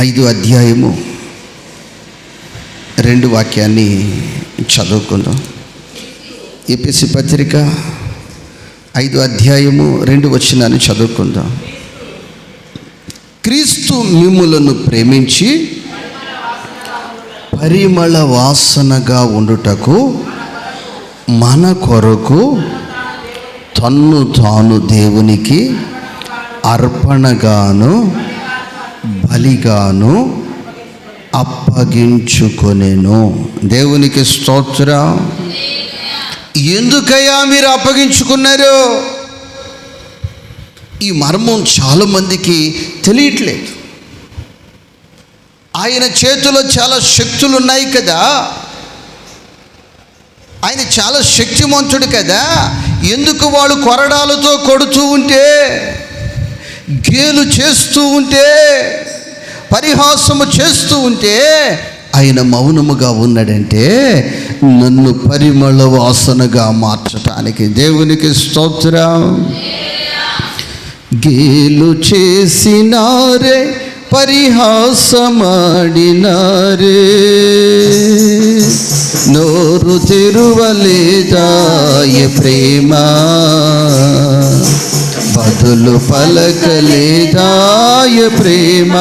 5వ అధ్యాయము 2వ వాక్యాన్ని చదువుకుందాం. ఎఫెసీ పత్రిక 5:2 చదువుకుందాం. క్రీస్తు మిమ్ములను ప్రేమించి పరిమళ వాసనగా ఉండుటకు మన కొరకు తన్ను తాను దేవునికి అర్పణగాను బలిగాను అప్పగించుకొనెను. దేవునికి స్తోత్రం. ఎందుకయ్యా మీరు అప్పగించుకున్నారు? ఈ మర్మం చాలా మందికి తెలియట్లేదు. ఆయన చేతిలో చాలా శక్తులు ఉన్నాయి కదా, ఆయన చాలా శక్తిమంతుడు కదా, ఎందుకు వాళ్ళు కొరడాలతో కొడుతూ ఉంటే, గేలు చేస్తూ ఉంటే, పరిహాసము చేస్తూ ఉంటే ఆయన మౌనముగా ఉన్నాడంటే నన్ను పరిమళ వాసనగా మార్చటానికి. దేవునికి స్తోత్రం. గేలు చేసినారే, పరిహాసమాడినారే, నోరు తెరువలేదాయ ప్రేమ, బదులు పలకలేదాయ ప్రేమ,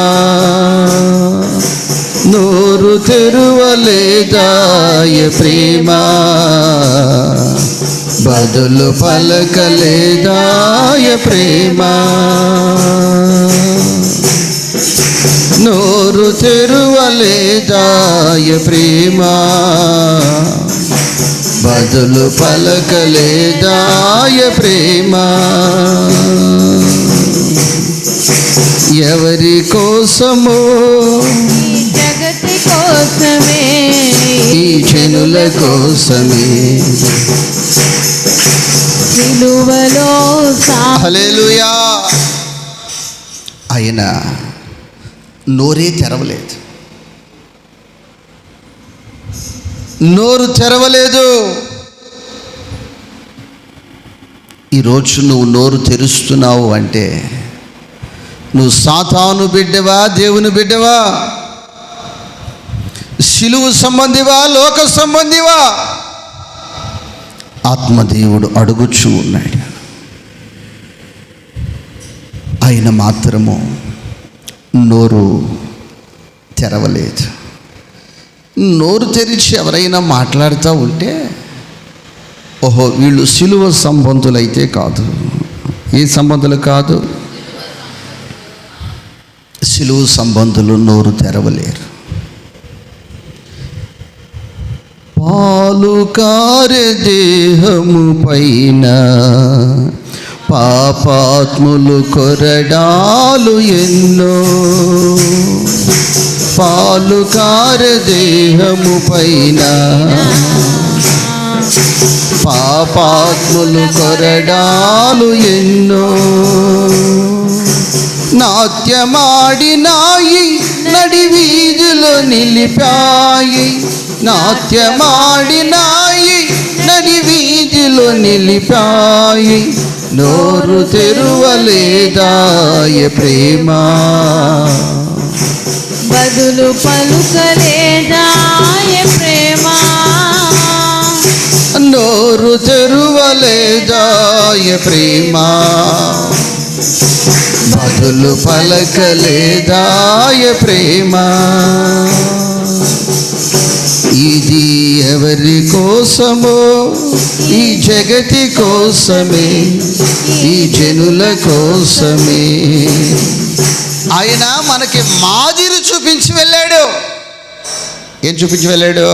నోరు తెరువలేదాయ ప్రేమ, బదులు పలకలేదాయ ప్రేమ, నోరు తెరువలేదాయ ప్రేమ, బదులు పలకలేదాయ ప్రేమ. ఎవరి కోసమో? జగతి కోసమే, ఈ జనుల కోసమే. సిలువలో హల్లెలూయా. ఆయన నోరే తెరవలేదు, నోరు తెరవలేదు. ఈరోజు నువ్వు నోరు తెరుస్తున్నావు అంటే నువ్వు సాతాను బిడ్డవా, దేవుని బిడ్డవా, సిలువు సంబంధివా, లోక సంబంధివా? ఆత్మదేవుడు అడుగుచూ ఉన్నాడు. ఆయన మాత్రము నోరు తెరవలేదు. నోరు తెరిచి ఎవరైనా మాట్లాడుతూ ఉంటే ఓహో వీళ్ళు సిలువ సంబంధులైతే కాదు. ఏ సంబంధులు కాదు? సిలువ సంబంధులు నోరు తెరవలేరు. పాలు కారే దేహము పైన పాపాత్ములు కొరడాలు ఎన్నో, పాలు కారే దేహము పైన పాపాత్ములు కొరడాలు ఎన్నో, నాట్యమాడినాయి నడి వీధిలో నిలిపాయి, నాట్యమాడినాయి నడి వీధిలో నిలిపాయి, నోరు తెరువలేదాయ ప్రేమ, బదులు పలుకలేదాయ ప్రేమ, నోరు తెరువలేదాయ ప్రేమ, బదులు పలకలేదాయ ప్రేమ. ఇది ఎవరి కోసమో? ఈ జగతి కోసమే, ఈ జనుల కోసమే. ఆయన మనకి మాదిరి చూపించి వెళ్ళాడు. ఏం చూపించి వెళ్ళాడు?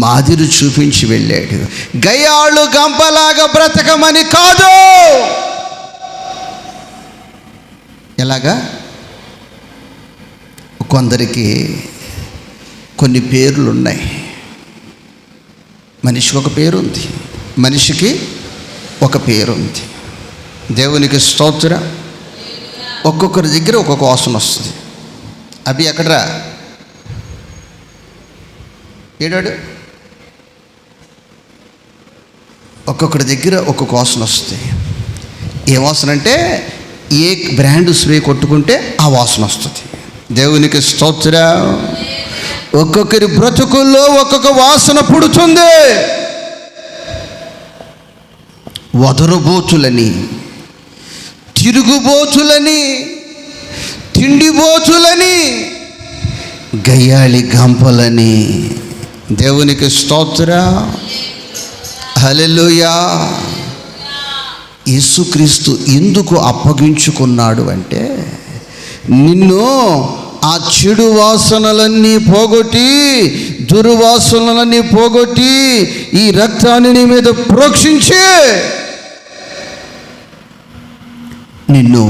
మాదిరి చూపించి వెళ్ళాడు. గయాళ్ళు గంపలాగా బ్రతకమని కాదు. ఎలాగా? కొందరికి కొన్ని పేర్లు ఉన్నాయి. మనిషికి ఒక పేరు ఉంది, మనిషికి ఒక పేరు ఉంది. దేవునికి స్తోత్రం. ఒక్కొక్కరి దగ్గర ఒక్కొక్క వాసన వస్తుంది. అవి ఎక్కడరా ఏడాడు? ఒక్కొక్కరి దగ్గర ఒక్కొక్క వాసన వస్తుంది. ఏ వాసన అంటే ఏ బ్రాండ్ స్ప్రే కొట్టుకుంటే ఆ వాసన వస్తుంది. దేవునికి స్తోత్రం. ఒక్కొక్కరి బ్రతుకుల్లో ఒక్కొక్క వాసన పుడుతుంది. వదరుబోతులని, తిరుగుబోతులని, తిండిబోతులని, గయ్యాళి గంపలని. దేవునికి స్తోత్రం, హల్లెలూయా. యేసుక్రీస్తు ఎందుకు అప్పగించుకున్నాడు అంటే, నిన్ను ఆ చెడు వాసనలన్నీ పోగొట్టి, దుర్వాసనలన్నీ పోగొట్టి, ఈ రక్తాన్ని నీ మీద ప్రోక్షించి నిన్ను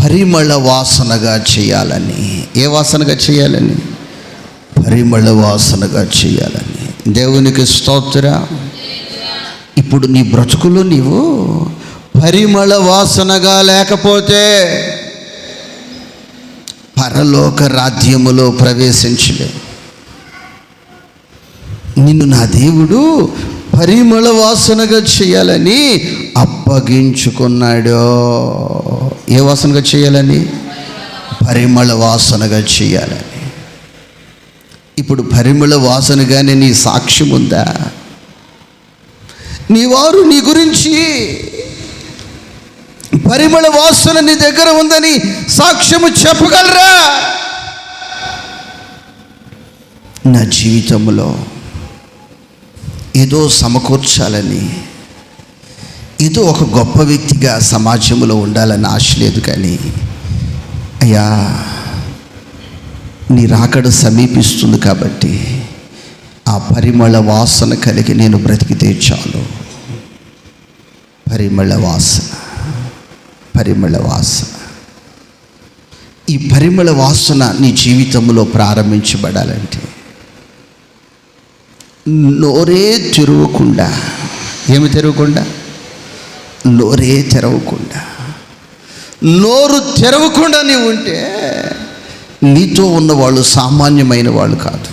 పరిమళ వాసనగా చేయాలని. ఏ వాసనగా చేయాలని? పరిమళ వాసనగా చేయాలని. దేవునికి స్తోత్రం. ఇప్పుడు నీ బ్రతుకులో నీవు పరిమళ వాసనగా లేకపోతే పరలోక రాజ్యములో ప్రవేశించలేవు. నిన్ను నా దేవుడు పరిమళ వాసనగా చేయాలని అప్పగించుకున్నాడు. ఏ వాసనగా చేయాలని? పరిమళ వాసనగా చేయాలని. ఇప్పుడు పరిమళ వాసనగానే నీ సాక్ష్యం ఉందా? నీ వారు నీ గురించి పరిమళ వాసన నీ దగ్గర ఉందని సాక్ష్యము చెప్పగలరా? నా జీవితంలో ఏదో సమకూర్చాలని, ఏదో ఒక గొప్ప వ్యక్తిగా సమాజంలో ఉండాలని ఆశ లేదు. కానీ అయ్యా, నీ రాకడ సమీపిస్తుంది కాబట్టి ఆ పరిమళ వాసన కలిగి నేను బ్రతికితే చాలు. పరిమళ వాసన, పరిమళ వాసన. ఈ పరిమళ వాసన నీ జీవితంలో ప్రారంభించబడాలంటే నోరే తెరవకుండా, ఏమి తెరవకుండా? నోరే తెరవకుండా. నోరు తెరవకుండా నీవు ఉంటే నీతో ఉన్నవాళ్ళు సామాన్యమైన వాళ్ళు కాదు,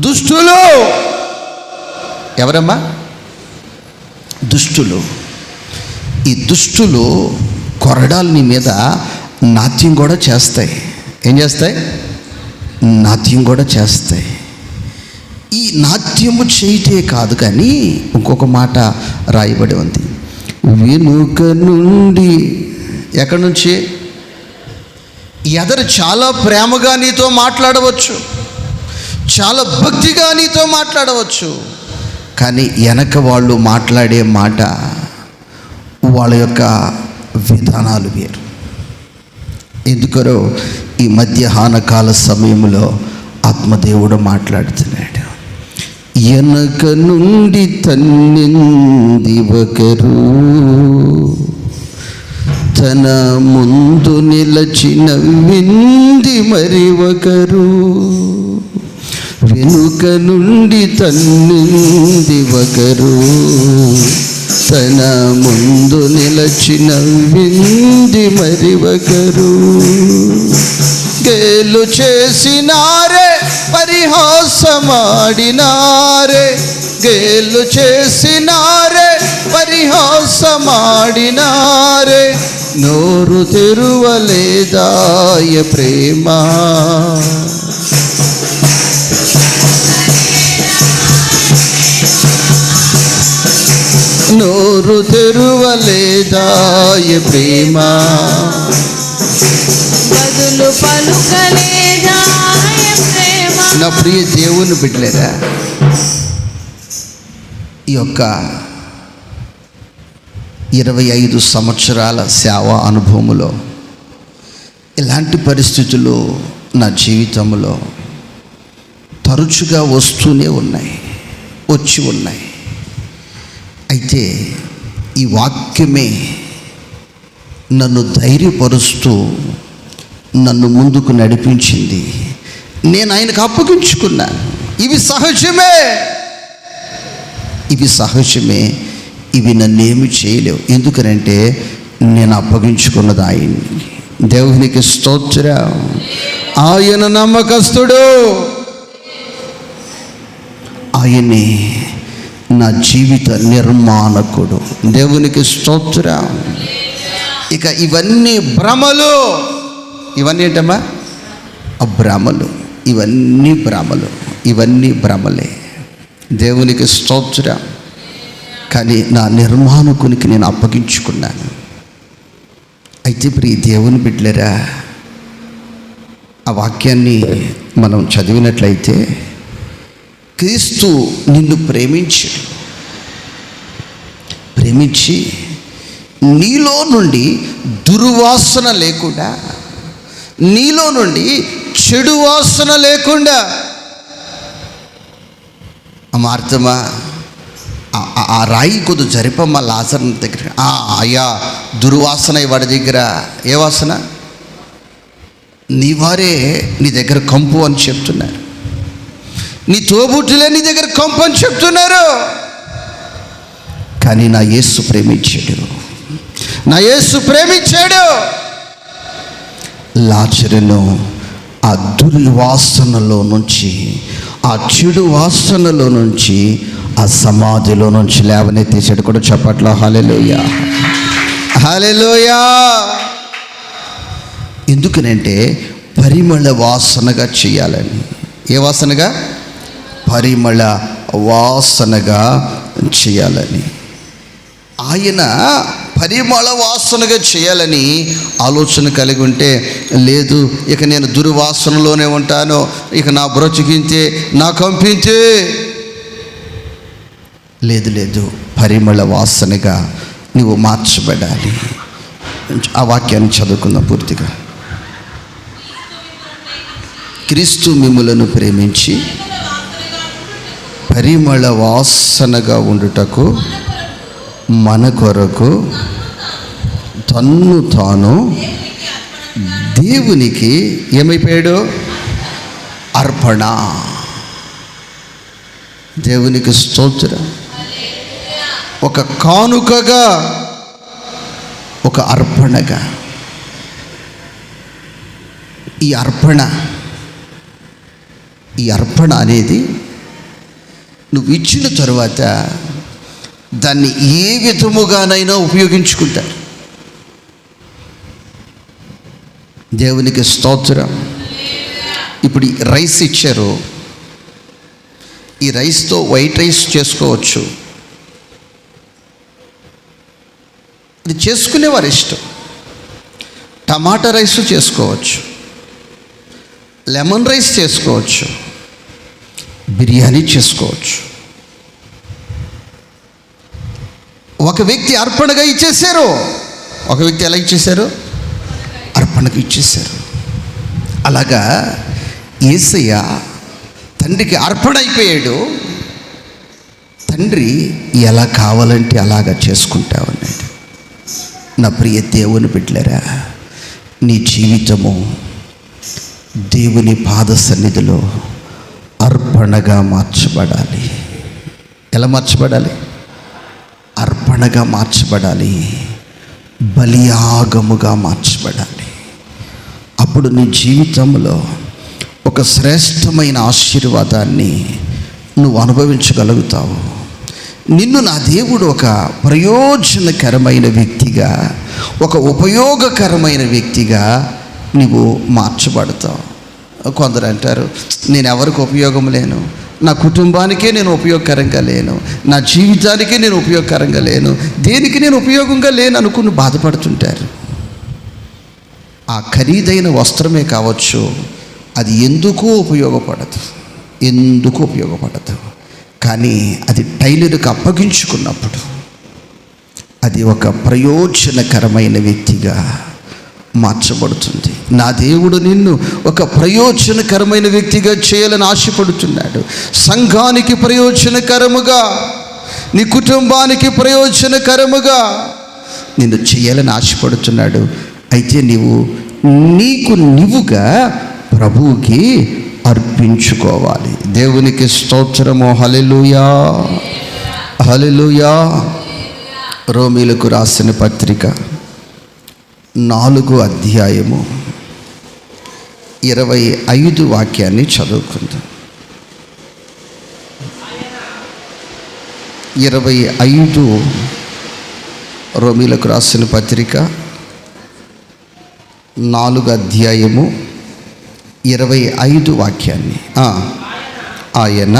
దుష్టులు. ఎవరమ్మా? దుష్టులు. ఈ దుష్టులు కొరడాలు నీ మీద నాట్యం కూడా చేస్తాయి. ఏం చేస్తాయి? నాట్యం కూడా చేస్తాయి. ఈ నాట్యము చేయటే కాదు, కానీ ఇంకొక మాట రాయబడి ఉంది, వెనుక నుండి. ఎక్కడి నుంచి? ఎదరు చాలా ప్రేమగా నీతో మాట్లాడవచ్చు, చాలా భక్తిగా నీతో మాట్లాడవచ్చు, కానీ వెనక వాళ్ళు మాట్లాడే మాట, వాళ్ళ యొక్క విధానాలు వేరు. ఎందుకరో ఈ మధ్యాహ్న కాల సమయంలో ఆత్మదేవుడు మాట్లాడుతున్నాడు. వెనక నుండి తన్నింది ఒకరు, తన ముందు నిలచిన వింది మరి ఒకరు. వెనుక నుండి తన్నింది ఒకరు, తన ముందు నిలచిన వింది మరి ఒకరు. గేలు చేసినారే, పరిహాసమాడినారే, గేలు చేసినారే, పరిహాసమాడినారే. నోరు తెరువలేదాయ ప్రేమ, నోరు తెరువలేదాయ ప్రేమ. బదులు పలుకలేదాయ ప్రేమ. నా ప్రియ దేవుని బిడ్డలేరా, ఈ యొక్క 25 సంవత్సరాల సేవా అనుభవములో ఇలాంటి పరిస్థితులు నా జీవితంలో తరచుగా వస్తూనే ఉన్నాయి, వచ్చి ఉన్నాయి. అయితే ఈ వాక్యమే నన్ను ధైర్యపరుస్తూ నన్ను ముందుకు నడిపించింది. నేను ఆయనకు అప్పగించుకున్నాను. ఇవి సహజమే, ఇవి సహజమే, ఇవి నన్నేమి చేయలేవు. ఎందుకనంటే నేను అప్పగించుకున్నది ఆయన్ని. దేవునికి స్తోత్రం. ఆయన నమ్మకస్తుడు, ఆయన్ని నా జీవిత నిర్మాణకుడు. దేవునికి స్తోత్రం. ఇక ఇవన్నీ భ్రమలు. ఇవన్నీ ఏంటమ్మా? భ్రమలు. ఇవన్నీ భ్రమలు, ఇవన్నీ భ్రమలే. దేవునికి స్తోత్రం. కానీ నా నిర్మాణకునికి నేను అప్పగించుకున్నాను. అయితే ప్రియ దేవుని బిడ్డలారా, ఆ వాక్యాన్ని మనం చదివినట్లయితే క్రీస్తు నిన్ను ప్రేమించి నీలో నుండి దుర్వాసన లేకుండా, నీలో నుండి చెడు వాసన లేకుండా, మార్తమా ఆ రాయి కొద్దు జరిపమ్మ లాజర్ దగ్గర. అయ్యా దుర్వాసన వాడి దగ్గర. ఏ వాసన? నీ వారే నీ దగ్గర కంపు అని చెప్తున్నారు, నీ తోబుట్టులే నీ దగ్గర కంపు అని చెప్తున్నారు. కానీ నా యేసు ప్రేమించాడు. లాజరును ఆ దుర్వాసనలో నుంచి, ఆ చెడు వాసనలో నుంచి, ఆ సమాధిలో నుంచి లేవనెత్తేసాడు. కూడా చెప్పట్లో హల్లెలూయా, హల్లెలూయా. ఎందుకనంటే పరిమళ వాసనగా చేయాలని. ఏ వాసనగా? పరిమళ వాసనగా చేయాలని. ఆయన పరిమళ వాసనగా చేయాలని ఆలోచన కలిగి ఉంటే, లేదు ఇక నేను దుర్వాసనలోనే ఉంటాను, ఇక నా బ్రతుకింతే, నా కంపింతే. లేదు, పరిమళ వాసనగా నువ్వు మార్చబడాలి. ఆ వాక్యాన్ని చదువుకుందాం పూర్తిగా. క్రీస్తు మిమ్ములను ప్రేమించి పరిమళ వాసనగా ఉండుటకు మన కొరకు తన్ను తాను దేవునికి ఏమైపోయాడు? అర్పణ. దేవునికి స్తోత్రం. ఒక కానుకగా, ఒక అర్పణగా. ఈ అర్పణ అనేది నువ్వు ఇచ్చిన తరువాత దాన్ని ఏ విధముగానైనా ఉపయోగించుకుంటారు. దేవునికి స్తోత్రం. ఇప్పుడు ఈ రైస్ ఇచ్చారు, ఈ రైస్తో వైట్ రైస్ చేసుకోవచ్చు, ఇది చేసుకునేవారు ఇష్టం. టమాటా రైస్ చేసుకోవచ్చు, లెమన్ రైస్ చేసుకోవచ్చు, బిర్యానీ చేసుకోవచ్చు. ఒక వ్యక్తి అర్పణగా ఇచ్చేశారు. ఒక వ్యక్తి ఎలా ఇచ్చేశారు? అర్పణగా ఇచ్చేశారు. అలాగా యేసయ్య తండ్రికి అర్పణ అయిపోయాడు. తండ్రి ఎలా కావాలంటే అలాగా చేసుకుంటావన్నాడు. నా ప్రియ దేవుని బిడ్డలారా, నీ జీవితము దేవుని పాద సన్నిధిలో అర్పణగా మార్చబడాలి. ఎలా మార్చబడాలి? అర్పణగా మార్చబడాలి, బలియాగముగా మార్చబడాలి. అప్పుడు నీ జీవితంలో ఒక శ్రేష్టమైన ఆశీర్వాదాన్ని నువ్వు అనుభవించగలుగుతావు. నిన్ను నా దేవుడు ఒక ప్రయోజనకరమైన వ్యక్తిగా, ఒక ఉపయోగకరమైన వ్యక్తిగా నువ్వు మార్చబడతావు. కొందరు అంటారు, నేను ఎవరికి ఉపయోగం లేను, నా కుటుంబానికే నేను ఉపయోగకరంగా లేను, నా జీవితానికే నేను ఉపయోగకరంగా లేను, దేనికి నేను ఉపయోగంగా లేను అనుకుని బాధపడుతుంటారు. ఆ ఖరీదైన వస్త్రమే కావచ్చు, అది ఎందుకు ఉపయోగపడదు. కానీ అది టైలర్కి అప్పగించుకున్నప్పుడు అది ఒక ప్రయోజనకరమైన వ్యక్తిగా మార్చబడుతుంది. నా దేవుడు నిన్ను ఒక ప్రయోజనకరమైన వ్యక్తిగా చేయాలని ఆశపడుతున్నాడు. సంఘానికి ప్రయోజనకరముగా, నీ కుటుంబానికి ప్రయోజనకరముగా నిన్ను చేయాలని ఆశపడుతున్నాడు. అయితే నీకు నీవుగా ప్రభువుకి అర్పించుకోవాలి. దేవునికి స్తోత్రము. హల్లెలూయా, హల్లెలూయా. రోమీలకు రాసిన పత్రిక 4వ అధ్యాయము 25 వాక్యాన్ని చదువుకుందాం. 25 రోమీలకు రాసిన పత్రిక 4వ అధ్యాయము 25 వాక్యాన్ని. ఆయన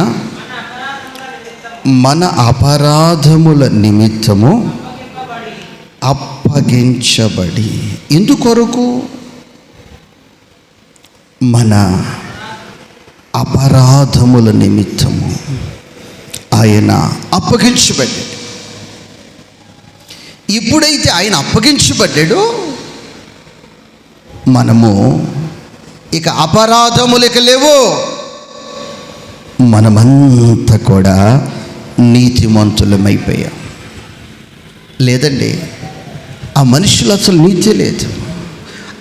మన అపరాధముల నిమిత్తము అప్పగించబడి, ఎందుకొరకు? మన అపరాధముల నిమిత్తము ఆయన అప్పగించబడ్డాడు. ఎప్పుడైతే ఆయన అప్పగించబడ్డాడో మనము ఇక అపరాధములకి లేవు, మనమంతా కూడా నీతిమంతులమైపోయాం. లేదండి, ఆ మనుషులు అసలు నీతే లేదు,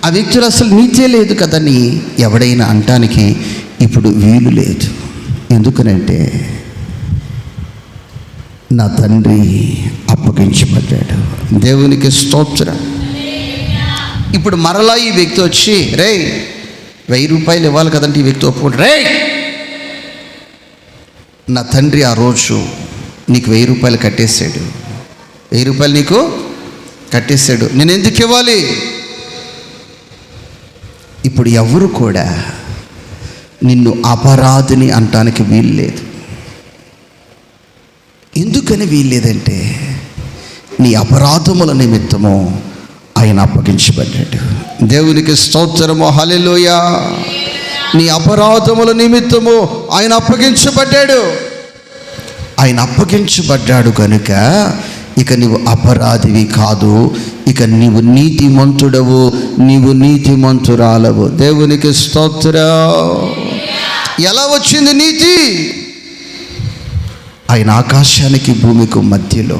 ఆ వ్యక్తులు అసలు నీతే లేదు కదని ఎవడైనా అంటానికి ఇప్పుడు వీలు లేదు. ఎందుకనంటే నా తండ్రి అప్పగించబడ్డాడు. దేవునికి స్తోత్రం. ఇప్పుడు మరలా ఈ వ్యక్తి వచ్చి, రే 1000 రూపాయలు ఇవ్వాలి కదంటే ఈ వ్యక్తి ఒప్పుకుంటాడు. రే, నా తండ్రి ఆ రోజు నీకు 1000 రూపాయలు కట్టేశాడు, 1000 రూపాయలు నీకు కట్టేశాడు, నేను ఎందుకు ఇవ్వాలి? ఇప్పుడు ఎవరు కూడా నిన్ను అపరాధిని అంటానికి వీలు లేదు. ఎందుకని వీల్లేదంటే నీ అపరాధముల నిమిత్తము ఆయన అప్పగించబడ్డాడు. దేవునికి స్తోత్రము, హల్లెలూయా. నీ అపరాధముల నిమిత్తము ఆయన అప్పగించబడ్డాడు. ఆయన అప్పగించబడ్డాడు కనుక ఇక నీవు అపరాధివి కాదు, ఇక నీవు నీతిమంతుడవు, నీవు నీతిమంతురాలవు. దేవునికి స్తోత్రం. ఎలా వచ్చింది నీతి? ఆయన ఆకాశానికి భూమికి మధ్యలో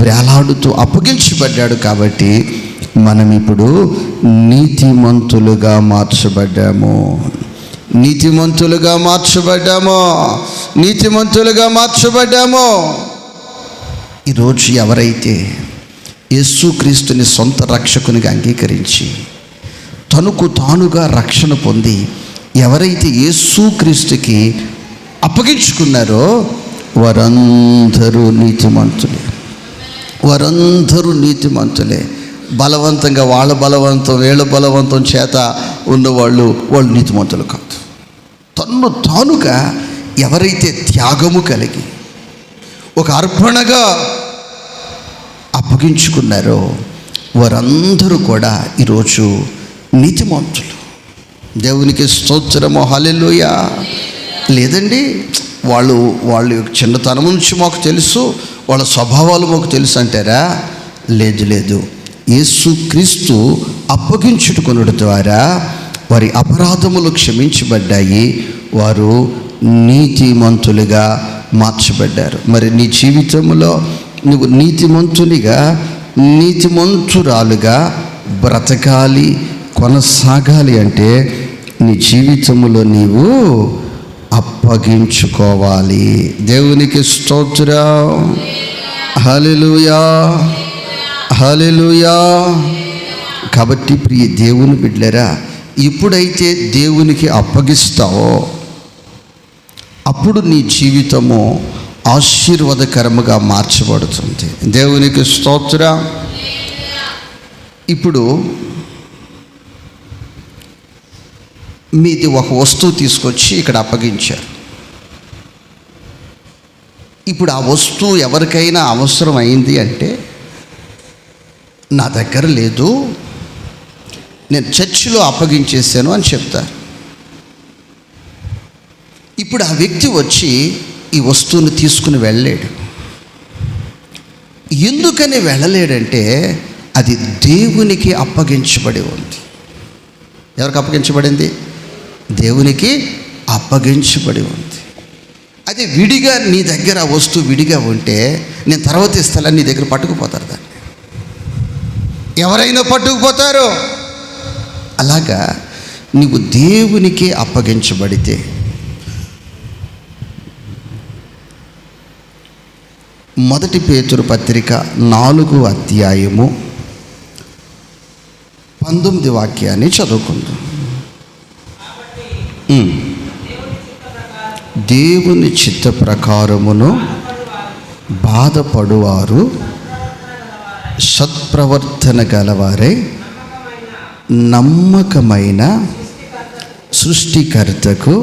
వేలాడుతూ అప్పగించబడ్డాడు కాబట్టి మనం ఇప్పుడు నీతిమంతులుగా మార్చబడ్డాము, నీతిమంతులుగా మార్చబడ్డాము, నీతిమంతులుగా మార్చబడ్డాము. ఈరోజు ఎవరైతే యేసుక్రీస్తుని సొంత రక్షకునిగా అంగీకరించి తనకు తానుగా రక్షణ పొంది ఎవరైతే యేసుక్రీస్తుకి అప్పగించుకున్నారో వారందరూ నీతిమంతులే, వారందరూ నీతిమంతులే. బలవంతంగా వాళ్ళ బలవంతం వీళ్ళ బలవంతం చేత ఉన్నవాళ్ళు వాళ్ళు నీతిమంతులు కాదు. తన్ను తానుగా ఎవరైతే త్యాగము కలిగి ఒక అర్పణగా అప్పగించుకున్నారో వారందరూ కూడా ఈరోజు నీతిమంతులు. దేవునికి స్తోత్రము, హల్లెలూయా. లేదండి, వాళ్ళు చిన్నతనం నుంచి మాకు తెలుసు, వాళ్ళ స్వభావాలు మాకు తెలుసు అంటారా? లేదు లేదు. యేసుక్రీస్తు అప్పగించుకునుట ద్వారా వారి అపరాధములు క్షమించబడ్డాయి, వారు నీతిమంతులుగా మార్చబడ్డారు. మరి నీ జీవితంలో నువ్వు నీతిమంతునిగా నీతిమంతురాలుగా బ్రతకాలి, కొనసాగాలి అంటే నీ జీవితంలో నీవు అప్పగించుకోవాలి. దేవునికి స్తోత్రం, హల్లెలూయా, హల్లెలూయా. కాబట్టి ప్రియ దేవుని బిడ్డలారా, ఎప్పుడైతే దేవునికి అప్పగిస్తావో అప్పుడు నీ జీవితము ఆశీర్వాదకరముగా మార్చబడుతుంది. దేవునికి స్తోత్రం. ఇప్పుడు మీది ఒక వస్తువు తీసుకొచ్చి ఇక్కడ అప్పగించారు. ఇప్పుడు ఆ వస్తువు ఎవరికైనా అవసరం అయింది అంటే నా దగ్గర లేదు, నేను చర్చిలో అప్పగించేసాను అని చెప్తారు. ఇప్పుడు ఆ వ్యక్తి వచ్చి ఈ వస్తువుని తీసుకుని వెళ్ళలేడు. ఎందుకని వెళ్ళలేడంటే అది దేవునికి అప్పగించబడి ఉంది. ఎవరికి అప్పగించబడింది? దేవునికి అప్పగించబడి ఉంది. అది విడిగా నీ దగ్గర ఆ వస్తువు విడిగా ఉంటే నేను తర్వాత ఇస్తానని నీ దగ్గర పట్టుకుపోతారు. దాన్ని ఎవరైనా పట్టుకుపోతారు. అలాగా నీవు దేవునికి అప్పగించబడితే మొదటి పేతురు పత్రిక 4వ అధ్యాయము 19 వాక్యాన్ని చదువుకుందాం. దేవుని చిత్త ప్రకారమును బాధపడువారు సత్ప్రవర్తన గలవారే నమ్మకమైన సృష్టికర్తకు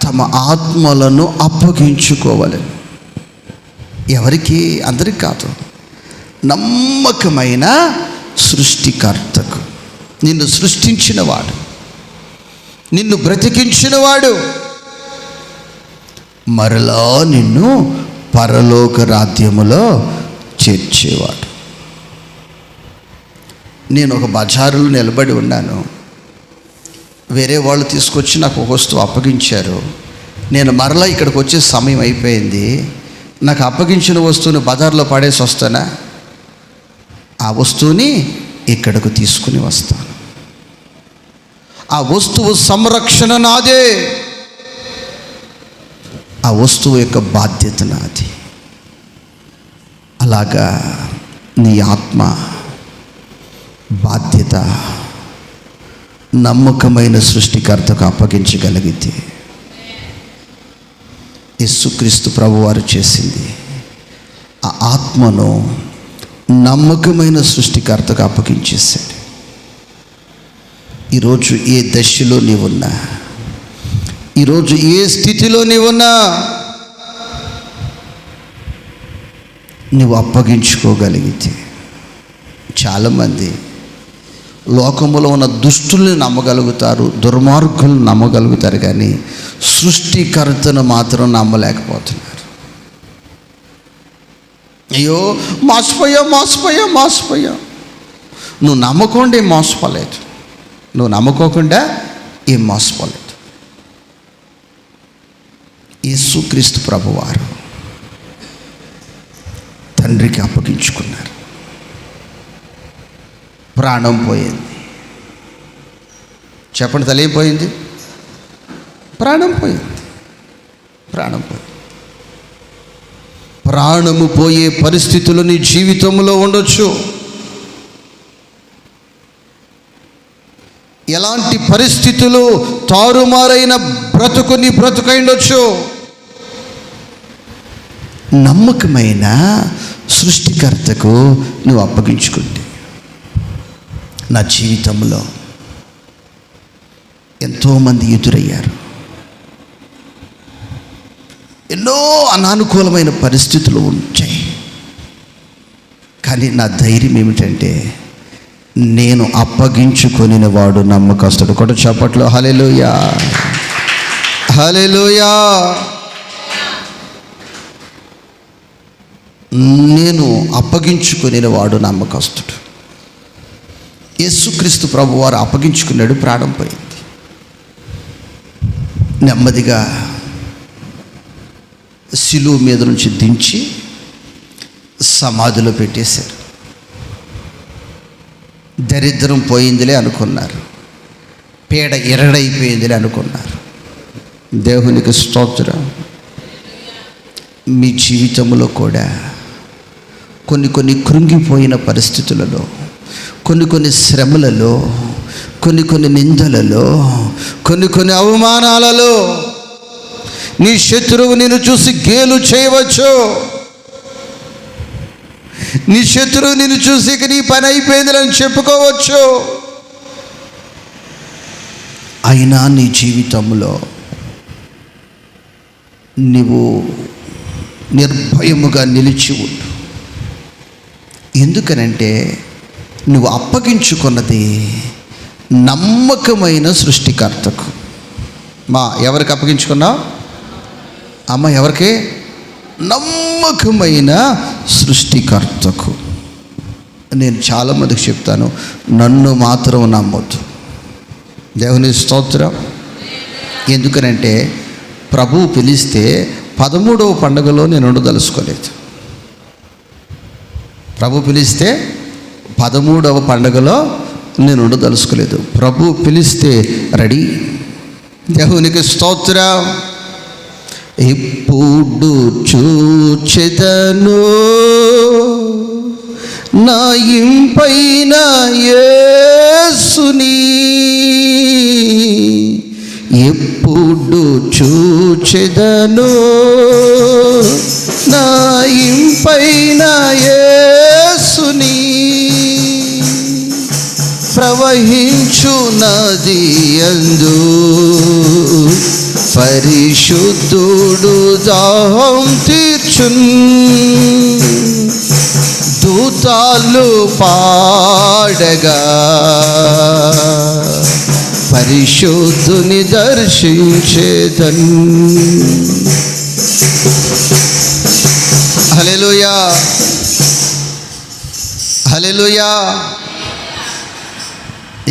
తమ ఆత్మలను అప్పగించుకోవాలి. ఎవరికి? అందరికి కాదు, నమ్మకమైన సృష్టికర్తకు. నిన్ను సృష్టించినవాడు, నిన్ను బ్రతికించినవాడు, మరలా నిన్ను పరలోక రాజ్యములో చేర్చేవాడు. నేను ఒక బజారులో నిలబడి ఉన్నాను. వేరే వాళ్ళు తీసుకొచ్చి నాకు ఒక వస్తువు అప్పగించారు. నేను మరలా ఇక్కడికి వచ్చే సమయం అయిపోయింది. నాకు అప్పగించిన వస్తువుని బజార్లో పడేసి వస్తానా? ఆ వస్తువుని ఇక్కడకు తీసుకుని వస్తాను. ఆ వస్తువు సంరక్షణ నాదే, ఆ వస్తువు యొక్క బాధ్యత నాది. అలాగా నీ ఆత్మ బాధ్యత నమ్మకమైన సృష్టికర్తకు అప్పగించగలిగితే, యేసుక్రీస్తు ప్రభువారు చేసింది ఆ ఆత్మను నమ్మకమైన సృష్టికర్తకు అప్పగించేశాడు. ఈరోజు ఏ దశలో నీవున్నా, ఈరోజు ఏ స్థితిలో నీవున్నా, నువ్వు అప్పగించుకోగలిగితే, చాలామంది లోకములో ఉన్న దుష్టుల్ని నమ్మగలుగుతారు, దుర్మార్గులను నమ్మగలుగుతారు, కానీ సృష్టికర్తను మాత్రం నమ్మలేకపోతున్నారు. అయ్యో మోసపోయా. నువ్వు నమ్మకుండా ఏం మోసపోలేదు, నువ్వు నమ్ముకోకుండా ఏం మోసపోలేదు. యేసుక్రీస్తు ప్రభువారు తండ్రికి అప్పగించుకున్నారు. ప్రాణం పోయింది. చెప్పండి, తల్లి పోయింది, ప్రాణం పోయింది. ప్రాణము పోయే పరిస్థితులు నీ జీవితంలో ఉండొచ్చు. ఎలాంటి పరిస్థితులు, తారుమారైన బ్రతుకు నీ బ్రతుకైండొచ్చు. నమ్మకమైన సృష్టికర్తకు నువ్వు అప్పగించుకుంటే, నా జీవితంలో ఎంతోమంది ఎదురయ్యారు. ఎన్నో అనానుకూలమైన పరిస్థితులు వచ్చాయి, కానీ నా ధైర్యం ఏమిటంటే, నేను అప్పగించుకొనిన వాడు నమ్మకస్తుడు. కూడా చప్పట్లో హల్లెలూయా, హల్లెలూయా. నేను అప్పగించుకొనిన వాడు నమ్మకస్తుడు. యేసుక్రీస్తు ప్రభువారు అప్పగించుకున్నాడు, ప్రాణం పోయింది. నెమ్మదిగా శిలువ మీద నుంచి దించి సమాధిలో పెట్టేశారు. దరిద్రం పోయిందిలే అనుకున్నారు, పీడ ఎరడైపోయిందిలే అనుకున్నారు. దేవునికి స్తోత్రం. మీ జీవితంలో కూడా కొన్ని కృంగిపోయిన పరిస్థితులలో, కొన్ని శ్రమలలో, కొన్ని నిందలలో, కొన్ని అవమానాలలో నీ శత్రువు నిన్ను చూసి గేలు చేయవచ్చు. నీ శత్రువు నిన్ను చూసి ఇక నీ పని అయిపోయిందని చెప్పుకోవచ్చు. అయినా నీ జీవితంలో నీవు నిర్భయముగా నిలిచి ఉండు. ఎందుకనంటే నువ్వు అప్పగించుకున్నది నమ్మకమైన సృష్టికర్తకు. ఎవరికి అప్పగించుకున్నావు అమ్మ? ఎవరికి? నమ్మకమైన సృష్టికర్తకు. నేను చాలామందికి చెప్తాను, నన్ను మాత్రం నమ్మొద్దు. దేవుని స్తోత్రం. ఎందుకనంటే ప్రభువు పిలిస్తే 13వ పండుగలో నేను ఉండదలుచుకోలేదు. ప్రభు పిలిస్తే 13వ పండుగలో నేను ఉండదలుచుకోలేదు. ప్రభు పిలిస్తే రెడీ. దేవునికి స్తోత్రం. ఇప్పుడు చూచెదను నా ఇంపైన యేసుని, ఎప్పుడు చూచెదను నా ఇంపైన యేసుని, ప్రవహించు నది యందు పరిశుద్ధుడు దాహం తీర్చున్, దూతాలు పాడగా పరిశుద్ధుని దర్శించేదన్. హల్లెలూయా, హల్లెలూయా.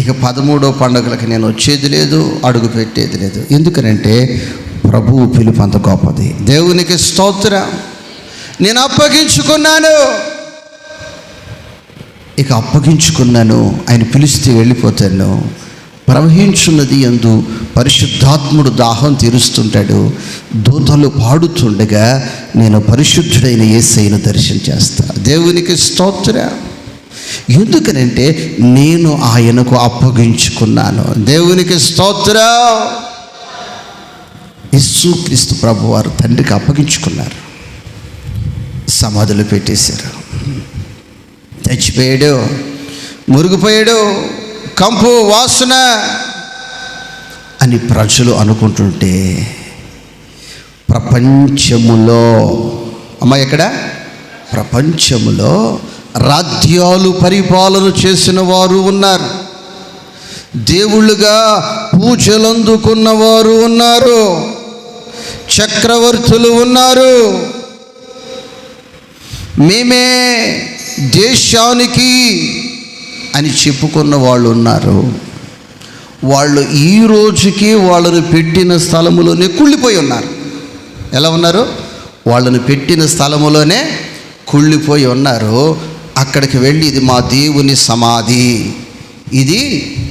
ఇక 13వ పండుగలకి నేను వచ్చేది లేదు, అడుగు పెట్టేది లేదు. ఎందుకనంటే ప్రభువు పిలుపు అంత గొప్పది. దేవునికి స్తోత్రం. నేను అప్పగించుకున్నాను, ఇక అప్పగించుకున్నాను. ఆయన పిలిస్తే వెళ్ళిపోతాను. ప్రవహించున్నది యందు పరిశుద్ధాత్ముడు దాహం తీరుస్తుంటాడు. దూతలు పాడుతుండగా నేను పరిశుద్ధుడైన యేసయ్యను దర్శనం చేస్తా. దేవునికి స్తోత్రం. ఎందుకనంటే నేను ఆయనకు అప్పగించుకున్నాను. దేవునికి స్తోత్రం. యేసుక్రీస్తు ప్రభువారు తండ్రికి అప్పగించుకున్నారు. సమాధులు పెట్టేశారు. చచ్చిపోయాడు, మురిగిపోయాడు, కంపు వాసన అని ప్రజలు అనుకుంటుంటే ప్రపంచములో ఎక్కడ? ప్రపంచములో రాజ్యాలు పరిపాలన చేసిన వారు ఉన్నారు, దేవుళ్ళుగా పూజలు అందుకున్న వారు ఉన్నారు, చక్రవర్తులు ఉన్నారు. మేమే దేశానికి అని చెప్పుకున్న వాళ్ళు ఉన్నారు. వాళ్ళు ఈ రోజుకి వాళ్ళను పెట్టిన స్థలములోనే కుళ్ళిపోయి ఉన్నారు. ఎలా ఉన్నారు? వాళ్ళను పెట్టిన స్థలములోనే కుళ్ళిపోయి ఉన్నారు. అక్కడికి వెళ్ళి ఇది మా దేవుని సమాధి, ఇది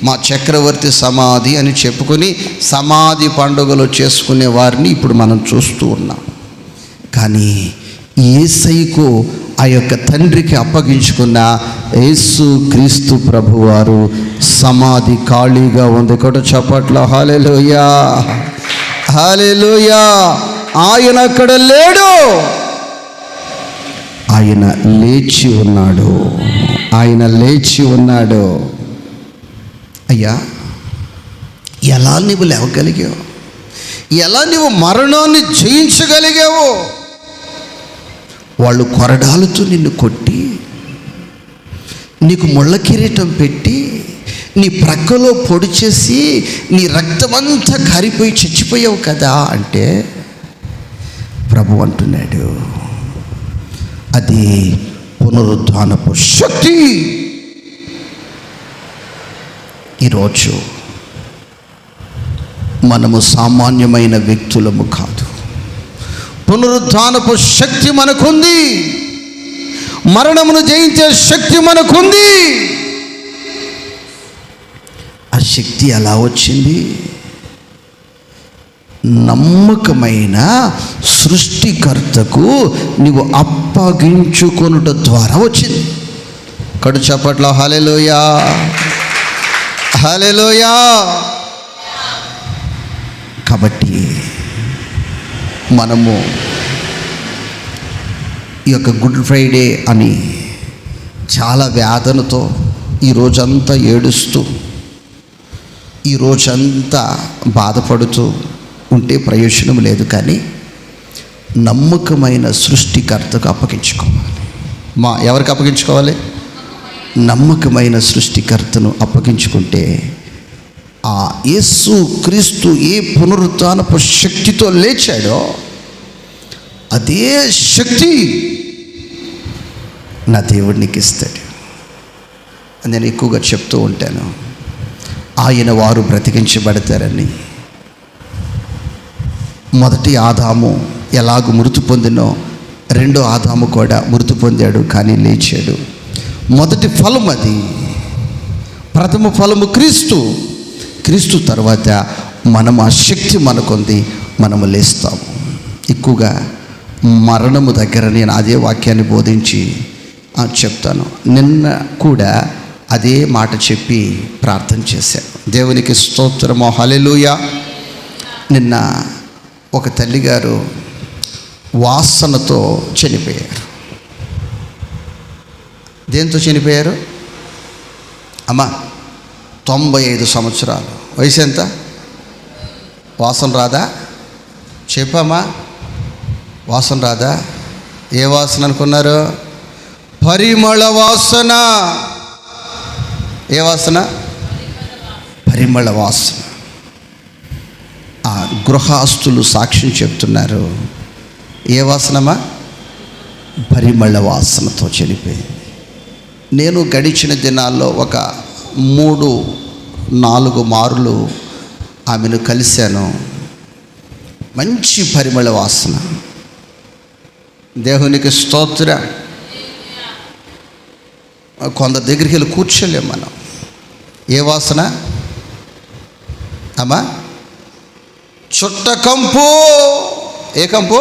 మా చక్రవర్తి సమాధి అని చెప్పుకొని సమాధి పండుగలు చేసుకునే వారిని ఇప్పుడు మనం చూస్తూ ఉన్నాం. కానీ యేసయ్యకు ఆ యొక్క తండ్రికి అప్పగించుకున్న యేసు క్రీస్తు ప్రభువారు సమాధి ఖాళీగా ఉంది. కూడా చప్పట్లో హల్లెలూయా, హల్లెలూయా. ఆయన అక్కడ లేడు, ఆయన లేచి ఉన్నాడు, ఆయన లేచి ఉన్నాడు. అయ్యా, ఎలా నువ్వు లేవగలిగావు? ఎలా నువ్వు మరణాన్ని జయించగలిగావు? వాళ్ళు కొరడాలతో నిన్ను కొట్టి, నీకు ముళ్ళ కిరీటం పెట్టి, నీ ప్రక్కలో పొడి చేసి, నీ రక్తమంతా కారిపోయి చచ్చిపోయావు కదా అంటే ప్రభు అంటున్నాడు, అది పునరుద్ధానపు శక్తి. ఈరోజు మనము సామాన్యమైన వ్యక్తులము కాదు. పునరుద్ధానపు శక్తి మనకుంది, మరణమును జయించే శక్తి మనకుంది. ఆ శక్తి ఎలా వచ్చింది? నమ్మకమైన సృష్టికర్తకు నీవు అప్పగించుకొనుట ద్వారా వచ్చింది. కడు చప్పట్లో హల్లెలూయా, హల్లెలూయా. కాబట్టి మనము ఈ యొక్క గుడ్ ఫ్రైడే అని చాలా వేదనతో ఈ రోజంతా ఏడుస్తూ, ఈ రోజంతా బాధపడుతూ ఉంటే ప్రయోజనం లేదు. కానీ నమ్మకమైన సృష్టికర్తకు అప్పగించుకోవాలి. ఎవరికి అప్పగించుకోవాలి? నమ్మకమైన సృష్టికర్తను అప్పగించుకుంటే ఆ యేసు క్రీస్తు ఏ పునరుత్థానపు శక్తితో లేచాడో అదే శక్తి నా దేవుడు నీకు ఇస్తాడు. నేను ఎక్కువగా చెప్తూ ఉంటాను, ఆయన వారు బ్రతికించబడతారని. మొదటి ఆదాము ఎలాగూ మృతి పొందినో రెండో ఆదాము కూడా మృతి పొందాడు, కానీ లేచాడు. మొదటి ఫలం అది, ప్రథమ ఫలము క్రీస్తు. క్రీస్తు తర్వాత మనం ఆ శక్తి మనకుంది, మనము లేస్తాము. ఎక్కువగా మరణము దగ్గర నేను అదే వాక్యాన్ని బోధించి చెప్తాను. నిన్న కూడా అదే మాట చెప్పి ప్రార్థన చేశాను. దేవునికి స్తోత్రము, హల్లెలూయా. నిన్న ఒక తల్లిగారు వాసనతో చనిపోయారు. దేంతో చనిపోయారు? అమ్మా 95 సంవత్సరాలు వయసు. ఎంత వాసన రాదా? చెప్పమ్మా, వాసన రాదా? ఏ వాసన అనుకున్నారు? పరిమళ వాసన. ఏ వాసన? పరిమళ వాసన. ఆ గృహస్థులు సాక్ష్యం చెప్తున్నారు. ఏ వాసనమా? పరిమళ వాసనతో చనిపోయింది. నేను గడిచిన దినాల్లో ఒక 3-4 మారులు ఆమెను కలిశాను. మంచి పరిమళ వాసన. దేవునికి స్తోత్రం. కొందరి దగ్గరికి వెళ్ళి కూర్చోలేం మనం. ఏ వాసన అమ్మా? చుట్ట కంపు. ఏ కంపు?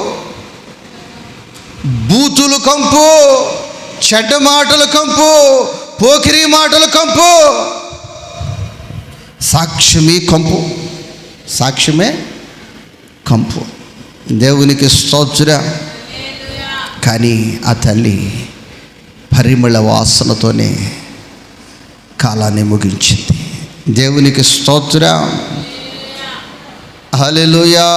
బూతులు కంపు, చెడ్డ మాటల కంపు, పోకిరి మాటల కంపు. సాక్ష్యమే కంపు. సాక్ష్యమే కంపు. దేవునికి స్తోత్రం. కానీ ఆ తల్లి పరిమళ వాసనతోనే కాలాన్ని ముగించింది. దేవునికి స్తోత్రం. హల్లెలూయా.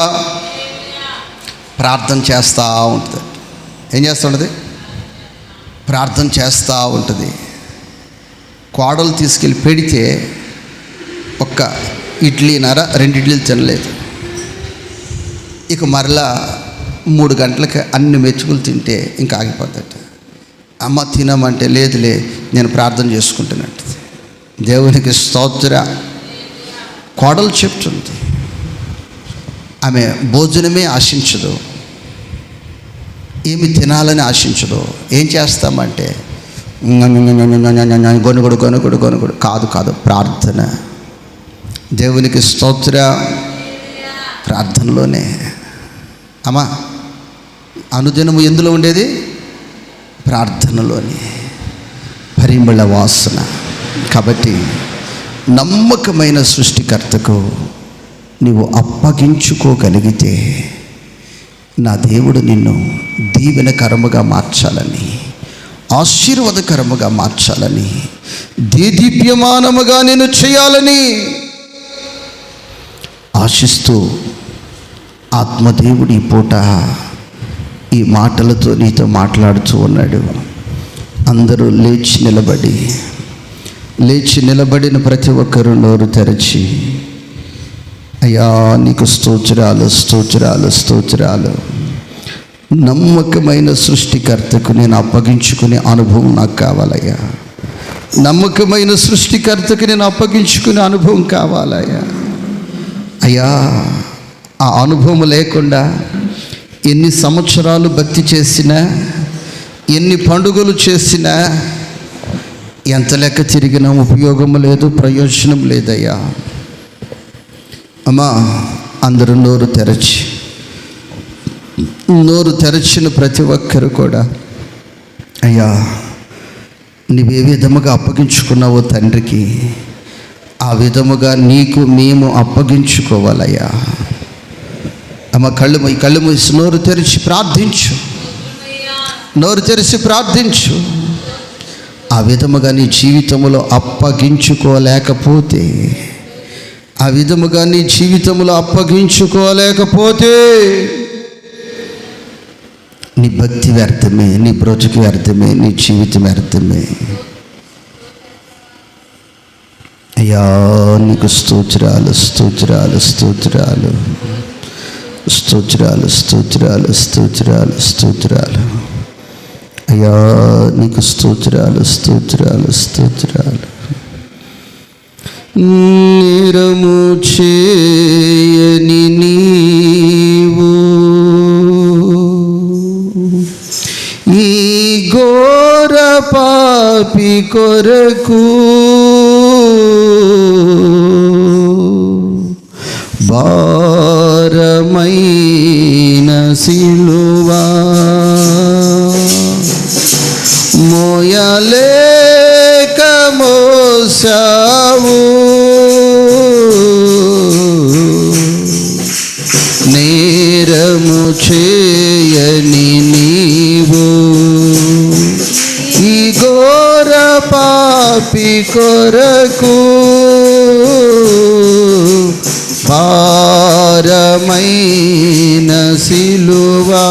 ప్రార్థన చేస్తూ ఉంటుంది. ఏం చేస్తూ ఉంటుంది? ప్రార్థన చేస్తూ ఉంటుంది. కోడలు తీసుకెళ్ళి పెడితే ఒక్క ఇడ్లీనార 2 ఇడ్లీలు తినలేదు. ఇక మరలా 3 గంటలకి అన్ని మెతుకులు తింటే ఇంకా ఆగిపోద్దట. అమ్మ తినమంటే లేదులే నేను ప్రార్థన చేసుకుంటున్నట్టు. దేవునికి స్తోత్రం. కోడలు చెప్తుంది. ఆమె భోజనమే ఆశించదు, ఏమి తినాలని ఆశించదు. ఏం చేస్తామంటే గొనుగుడు గొనుగుడు గొనుగుడు. కాదు, ప్రార్థన. దేవునికి స్తోత్రం. ప్రార్థనలోనే అమ్మా అనుదినము ఎందులో ఉండేది? ప్రార్థనలోని పరిమళ వాసన. కాబట్టి నమ్మకమైన సృష్టికర్తకు నీవు అప్పగించుకోగలిగితే నా దేవుడు నిన్ను దీవెనకరముగా మార్చాలని, ఆశీర్వాదకరముగా మార్చాలని, దేదీప్యమానముగా నేను చేయాలని ఆశిస్తూ ఆత్మదేవుడు ఈ పూట ఈ మాటలతో నీతో మాట్లాడుతూ ఉన్నాడు. అందరూ లేచి నిలబడిన ప్రతి ఒక్కరూ నోరు తెరచి, అయ్యా నీకు స్తోత్రాలు, స్తోత్రాలు, స్తోత్రాలు. నమ్మకమైన సృష్టికర్తకు నేను అప్పగించుకునే అనుభవం నాకు కావాలయ్యా. నమ్మకమైన సృష్టికర్తకు నేను అప్పగించుకునే అనుభవం కావాలయ్యా. అయ్యా ఆ అనుభవం లేకుండా ఎన్ని సంవత్సరాలు భక్తి చేసినా, ఎన్ని పండుగలు చేసినా, ఎంత లెక్క తిరిగినా ఉపయోగం లేదు, ప్రయోజనం లేదయ్యా. అమ్మా అందరూ నోరు తెరచిన ప్రతి ఒక్కరు కూడా, అయ్యా నీవే విధముగా అప్పగించుకున్నావో తండ్రికి ఆ విధముగా నీకు మేము అప్పగించుకోవాలయ్యా. అమ్మ కళ్ళు మూసి నోరు తెరిచి ప్రార్థించు. ఆ విధముగా నీ జీవితంలో అప్పగించుకోలేకపోతే, నీ భక్తి వ్యర్థమే, నీ బ్రతుకు వ్యర్థమే, నీ జీవితం వ్యర్థమే. అయ్యా నీకు స్తోత్రాలు, స్తోత్రాలు, స్తోత్రాలు, స్తోత్రాలు, స్తోత్రాలు, స్తోత్రాలు, స్తోత్రాలు. అయ్యా నీకు స్తోత్రాలు, స్తోత్రాలు, స్తోత్రాలు. నేరము చేయని నీవు ఈ ఘోర పాపి కొరకు భారమైన సిలువా మోయలేక మోసావు. నేరము చేయని నీవు ఈ ఘోర పాపి కొరకు భారమైన సిలువా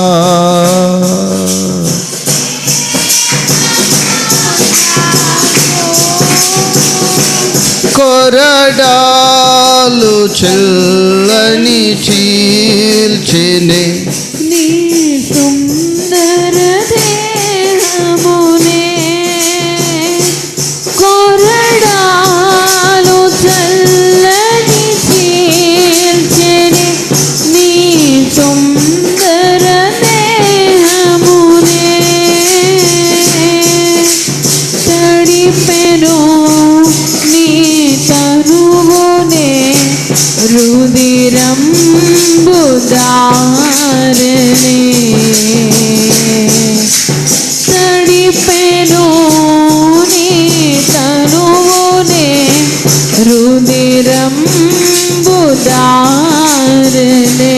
కొరడాలు చెల్లని చీల్చెనే నీ సుందర దేహమునే కొరడాలు చల్లని చీల్చెనే నీ సుందర దేహమునే తడిపెను నీ తనువునే రుదిరంబుదారనే తడిపెను నీ తనువునే రుదిరంబుదారనే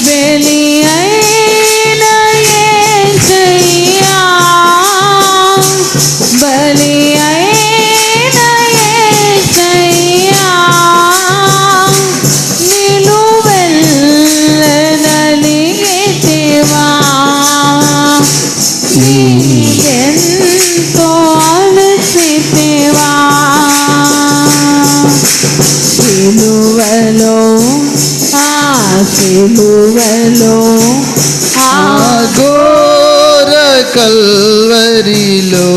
బలి అయిన యేసయ్యా బలి అయిన యేసయ్యా నిలువెల్ల నలిగితివా నీకెంతో అలసితివా సిలువలో ఆ సిలువలో ఆ ఘోర కల్వరిలో